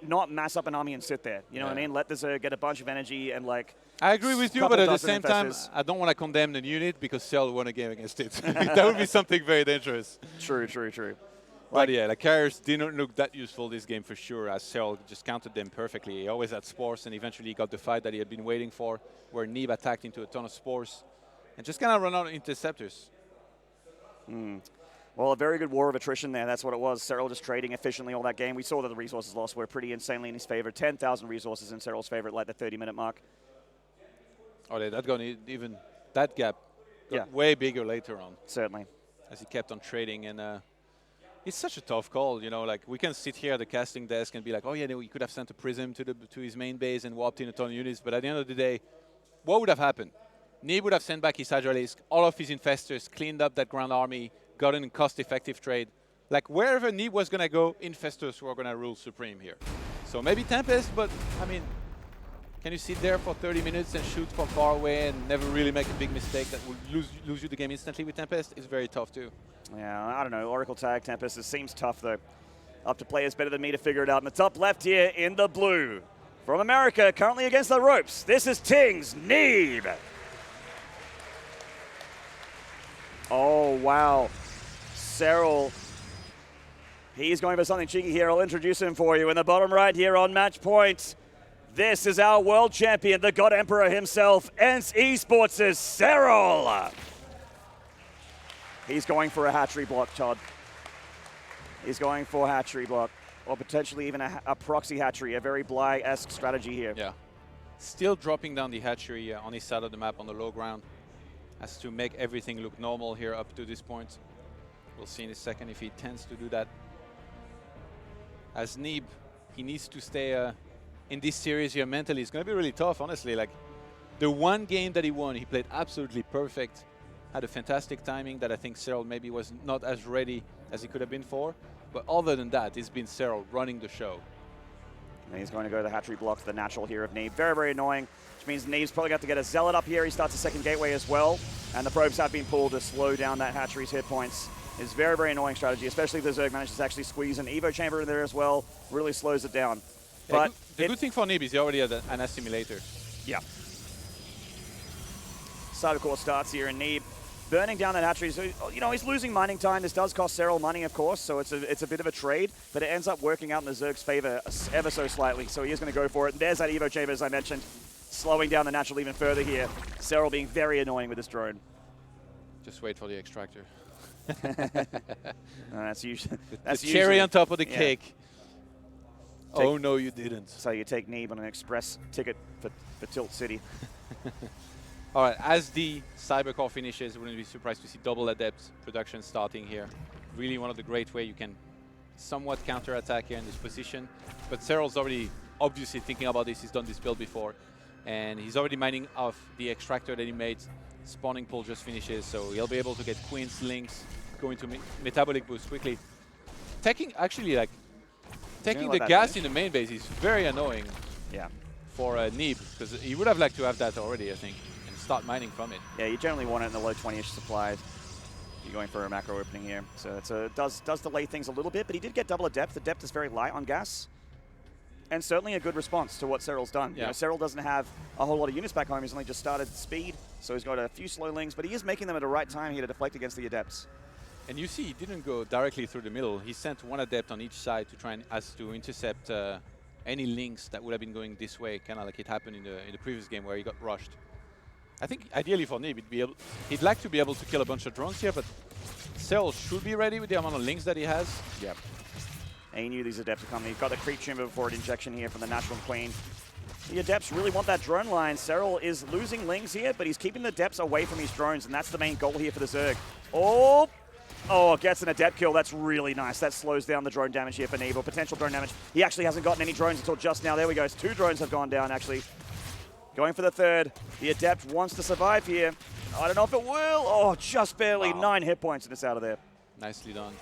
not mass up an army and sit there. You know what I mean? Let this get a bunch of energy and like. I agree with you, but at the same time, I don't want to condemn the unit because Serral won a game against it. That would be something very dangerous. True, true, true. But yeah, the carriers didn't look that useful this game for sure, as Serral just countered them perfectly. He always had spores, and eventually he got the fight that he had been waiting for, where Neeb attacked into a ton of spores, and just kind of run out of Interceptors. Well, a very good war of attrition there. That's what it was. Serral just trading efficiently all that game. We saw that the resources lost were pretty insanely in his favor. 10,000 resources in Serral's favor at like the 30-minute mark. Oh, that got even that gap got way bigger later on. Certainly. As he kept on trading, and it's such a tough call, you know. Like, we can sit here at the casting desk and be like, oh yeah, we could have sent a Prism to his main base and warped in a ton of units. But at the end of the day, what would have happened? Neeb would have sent back his Hydralisk, all of his Infestors, cleaned up that ground army, gotten a cost-effective trade. Like, wherever Neeb was going to go, Infestors were going to rule supreme here. So maybe Tempest, but I mean, can you sit there for 30 minutes and shoot from far away and never really make a big mistake that will lose you the game instantly with Tempest? It's very tough too. Yeah, I don't know. Oracle Tag, Tempest, it seems tough though. Up to players better than me to figure it out. In the top left here in the blue. From America, currently against the ropes, this is Ting's Neeb. Oh, wow. Serral. He's going for something cheeky here. I'll introduce him for you. In the bottom right here on match point, this is our world champion, the God Emperor himself, ENCE Esports' Serral. He's going for a hatchery block, Todd. He's going for a hatchery block, or potentially even a proxy hatchery, a very Bly-esque strategy here. Yeah. Still dropping down the hatchery on his side of the map on the low ground, as to make everything look normal here up to this point. We'll see in a second if he tends to do that. As Neeb, he needs to stay in this series here mentally. It's going to be really tough, honestly. Like, the one game that he won, he played absolutely perfect. Had a fantastic timing that I think Serral maybe was not as ready as he could have been for. But other than that, it's been Serral running the show. And he's going to go to the hatchery block, the natural here of Neeb. Very, very annoying, which means Neeb's probably got to get a Zealot up here. He starts a second gateway as well. And the probes have been pulled to slow down that hatchery's hit points. It's very, very annoying strategy, especially if the Zerg manages to actually squeeze an Evo chamber in there as well. Really slows it down. Yeah, but the good thing for Neeb is he already had an assimilator. Yeah. Cybercore starts here, and Neeb burning down that hatchery. So, you know, he's losing mining time. This does cost Serral money, of course, so it's a bit of a trade, but it ends up working out in the Zerg's favor ever so slightly. So he is going to go for it. And there's that Evo chamber, as I mentioned, slowing down the natural even further here. Serral being very annoying with this drone. Just wait for the extractor. That's usually the cherry on top of the cake. Oh no, you didn't. So you take Neeb on an express ticket for Tilt City. All right, as the Cybercore finishes, wouldn't be surprised to see double Adept production starting here. Really one of the great way you can somewhat counter-attack here in this position. But Serral's already obviously thinking about this. He's done this build before. And he's already mining off the extractor that he made. Spawning pool just finishes, so he'll be able to get Queens, Links, go into metabolic boost quickly. Taking the gas in the main base is very annoying for Neeb, because he would have liked to have that already, I think, and start mining from it. Yeah, you generally want it in the low 20-ish supply. You're going for a macro opening here. So it does delay things a little bit, but he did get double Adept. The depth is very light on gas. And certainly a good response to what Serral's done. Yeah. You know, Serral doesn't have a whole lot of units back home. He's only just started speed, so he's got a few slow lings, but he is making them at the right time here to deflect against the Adepts. And you see, he didn't go directly through the middle. He sent one Adept on each side to try and intercept any links that would have been going this way, kind of like it happened in the previous game where he got rushed. I think ideally for Neeb, he'd like to be able to kill a bunch of drones here, but Serral should be ready with the amount of links that he has. Yep. And he knew these Adepts were coming. He's got the creep chamber forward injection here from the Natural Queen. The Adepts really want that drone line. Serral is losing lings here, but he's keeping the Adepts away from his drones, and that's the main goal here for the Zerg. Oh, gets an Adept kill. That's really nice. That slows down the drone damage here for Neeb, or potential drone damage. He actually hasn't gotten any drones until just now. There we go. 2 drones have gone down, actually. Going for the 3rd. The Adept wants to survive here. I don't know if it will. Oh, just barely. Wow. 9 hit points, and it's out of there. Nicely done.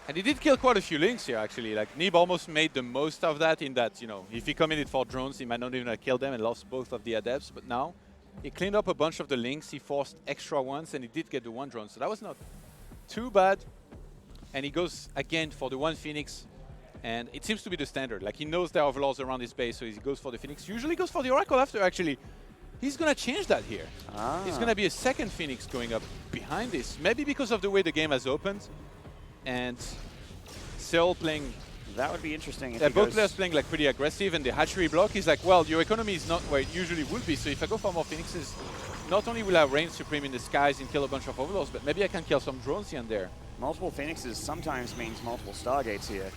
And he did kill quite a few links here, actually. Like, Neeb almost made the most of that in that, you know, if he committed for drones, he might not even have killed them and lost both of the Adepts. But now, he cleaned up a bunch of the links. He forced extra ones, and he did get the 1 drone. So that was not too bad. And he goes again for the 1 Phoenix. And it seems to be the standard. Like, he knows there are overlords around his base, so he goes for the Phoenix. Usually goes for the Oracle after, actually. He's going to change that here. He's going to be a 2nd Phoenix going up behind this. Maybe because of the way the game has opened. And Serral playing... That would be interesting. Both players playing like pretty aggressive, and the hatchery block is like, well, your economy is not where it usually would be, so if I go for more Phoenixes, not only will I reign supreme in the skies and kill a bunch of overlords, but maybe I can kill some drones here and there. Multiple Phoenixes sometimes means multiple Stargates here.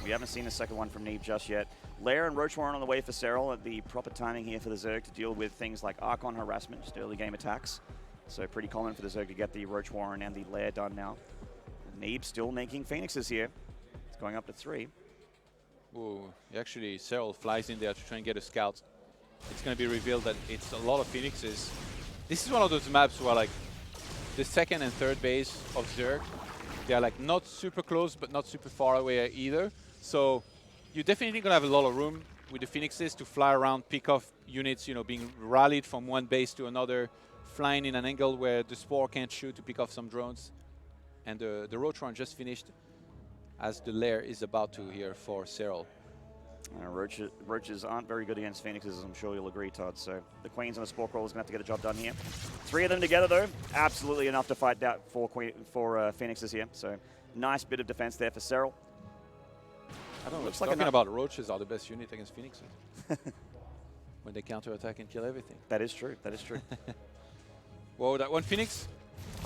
We haven't seen the second one from Neeb just yet. Lair and Roach Warren on the way for Serral at the proper timing here for the Zerg to deal with things like Archon harassment, just early game attacks. So pretty common for the Zerg to get the Roach Warren and the Lair done now. Neeb still making Phoenixes here. It's going up to 3. Ooh, actually, Serral flies in there to try and get a scout. It's going to be revealed that it's a lot of Phoenixes. This is one of those maps where, like, the 2nd and 3rd base of Zerg, they're, like, not super close, but not super far away either. So you're definitely going to have a lot of room with the Phoenixes to fly around, pick off units, you know, being rallied from one base to another, flying in an angle where the Spore can't shoot to pick off some drones. And the Roach run just finished as the Lair is about to here for Serral. Roaches aren't very good against Phoenixes, as I'm sure you'll agree, Todd. So the Queens and the Spore Crawlers going to have to get the job done here. 3 of them together, though, absolutely enough to fight that for Phoenixes here. So nice bit of defense there for Serral. I don't know, talking about Roaches are the best unit against Phoenixes. When they counterattack and kill everything. That is true, that is true. Whoa, that 1 Phoenix.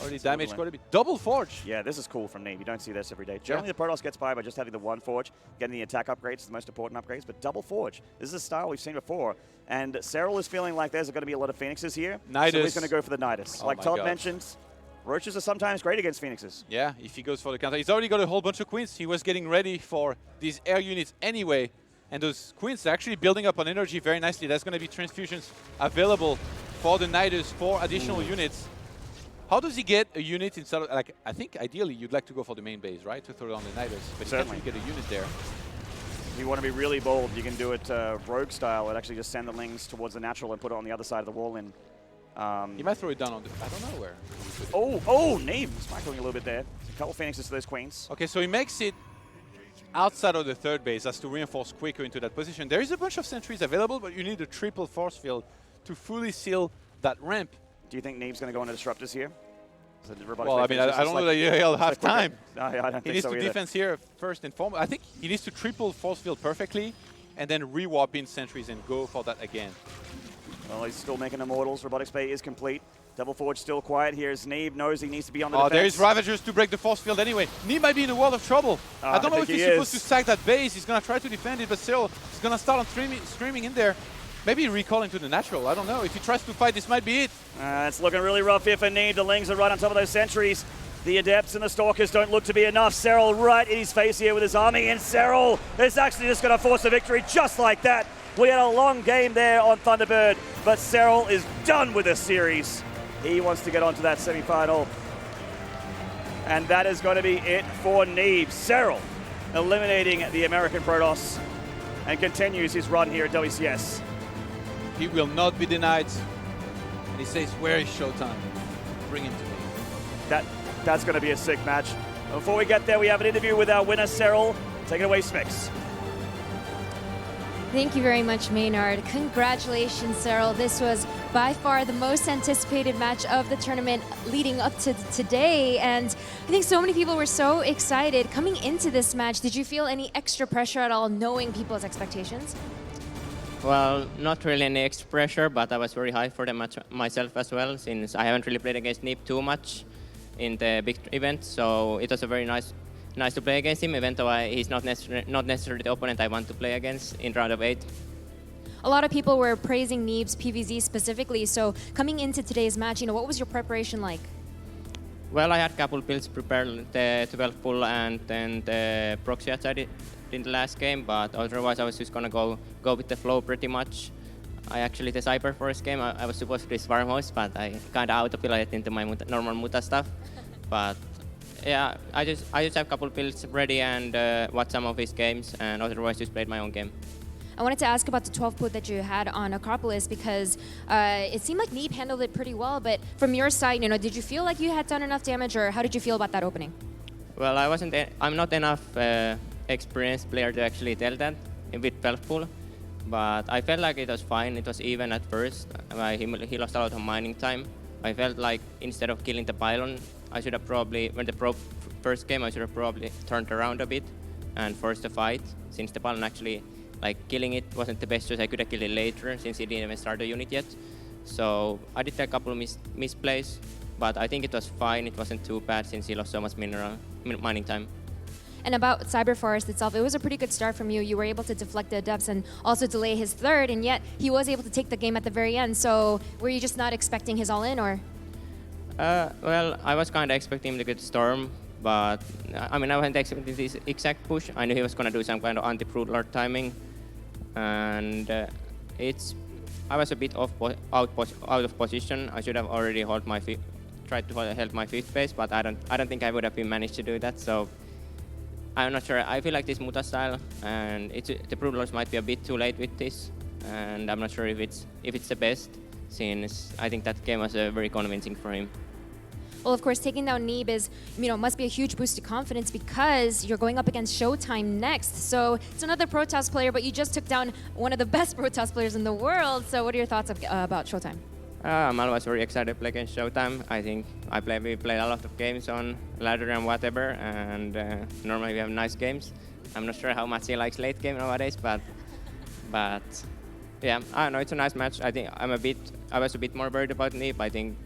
Already damaged quite a bit. Double Forge! Yeah, this is cool from Neeb. You don't see this every day. Generally, the Protoss gets by just having the 1 Forge, getting the attack upgrades, the most important upgrades, but double Forge. This is a style we've seen before. And Serral is feeling like there's going to be a lot of Phoenixes here. Nidus. So he's going to go for the Nidus. Oh, like Todd mentioned, Roaches are sometimes great against Phoenixes. Yeah, if he goes for the counter. He's already got a whole bunch of Queens. He was getting ready for these air units anyway. And those Queens are actually building up on energy very nicely. There's going to be transfusions available for the Nidus for additional units. How does he get a unit instead of, like, I think ideally you'd like to go for the main base, right? To throw down the Nidus, but certainly you can't really get a unit there. If you want to be really bold, you can do it rogue style and actually just send the lings towards the natural and put it on the other side of the wall. And you might throw it down on the, I don't know where. Oh, Neeb smiling a little bit there. A couple Phoenixes to those Queens. Okay, so he makes it outside of the 3rd base as to reinforce quicker into that position. There is a bunch of sentries available, but you need a triple force field to fully seal that ramp. Do you think Neeb's going to go into Disruptors here? So the robotic Well, I play mean, finishes I don't know like- that he'll have quicker. time. No, I don't He think needs so to either. defense here first and foremost. I think he needs to triple force field perfectly and then re-warp in sentries and go for that again. Well, he's still making immortals. Robotics Bay is complete. Double Forge still quiet here as Neeb knows he needs to be on the Oh, defense. there is Ravagers to break the force field anyway. Neeb might be in a world of trouble. I don't know if think he's he supposed to is. sack that base. He's going to try to defend it, but Serral is going to start on streaming in there. Maybe recall into the natural. I don't know. If he tries to fight, this might be it. It's looking really rough here for Neeb. The Lings are right on top of those sentries. The Adepts and the Stalkers don't look to be enough. Serral right in his face here with his army, and Serral is actually just going to force a victory just like that. We had a long game there on Thunderbird, but Serral is done with this series. He wants to get onto that semi-final. And that is going to be it for Neeb. Serral eliminating the American Protoss and continues his run here at WCS. He will not be denied. And he says, where is Showtime? Bring him to me. That's going to be a sick match. Before we get there, we have an interview with our winner, Serral. Take it away, Smix. Thank you very much, Maynard. Congratulations, Serral. This was by far the most anticipated match of the tournament leading up to today. And I think so many people were so excited coming into this match. Did you feel any extra pressure at all knowing people's expectations? Well, not really any extra pressure, but I was very high for the match myself as well, since I haven't really played against Neeb too much in the big event. So it was a very nice to play against him, even though he's not necessarily the opponent I want to play against in round of 8. A lot of people were praising Neeb's PvZ specifically. So coming into today's match, what was your preparation like? Well, I had a couple builds prepared, the 12 pull and then the proxy attack in the last game, but otherwise I was just gonna go with the flow pretty much. The Cyber Force game, I was supposed to be Swarm Host, but I kind of autopilot into my normal Muta stuff. But yeah, I just have a couple builds ready and watched some of his games, and otherwise just played my own game. I wanted to ask about the 12 put that you had on Acropolis because it seemed like Neeb handled it pretty well, but from your side, did you feel like you had done enough damage, or how did you feel about that opening? Well, I'm not enough experienced player to actually tell that with 12 pull, but I felt like it was fine. It was even at first. He lost a lot of mining time. I felt like instead of killing the pylon, I should have probably, when the first game, I should have probably turned around a bit and forced the fight, since the pylon actually, killing it wasn't the best choice. I could have killed it later, since he didn't even start the unit yet. So I did a couple of misplays, but I think it was fine. It wasn't too bad, since he lost so much mining time. And about Cyber Forest itself, it was a pretty good start from you. You were able to deflect the Adepts and also delay his third, and yet he was able to take the game at the very end. So were you just not expecting his all-in, or? Well, I was kind of expecting him to get Storm, but I wasn't expecting this exact push. I knew he was going to do some kind of anti-Brood Lord timing, and I was a bit out of position. I should have already tried to hold my 5th base, but I don't think I would have managed to do that. So I'm not sure. I feel like this Muta style, and the Brood Lords might be a bit too late with this, and I'm not sure if it's the best, since I think that game was very convincing for him. Well, of course, taking down Neeb is, must be a huge boost to confidence because you're going up against Showtime next. So it's another Protoss player, but you just took down one of the best Protoss players in the world. So what are your thoughts about Showtime? I'm always very excited to play against Showtime. I think we play a lot of games on ladder and whatever, and normally we have nice games. I'm not sure how much he likes late game nowadays, but yeah, I don't know, it's a nice match. I think I was a bit more worried about Neeb. I think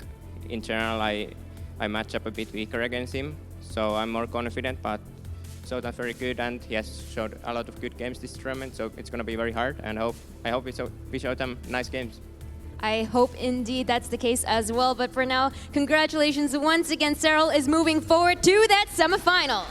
in general I match up a bit weaker against him, so I'm more confident, but Showtime's very good, and he has showed a lot of good games this tournament, so it's going to be very hard, and I hope we show them nice games. I hope indeed that's the case as well, but for now, congratulations once again. Serral is moving forward to that semifinal.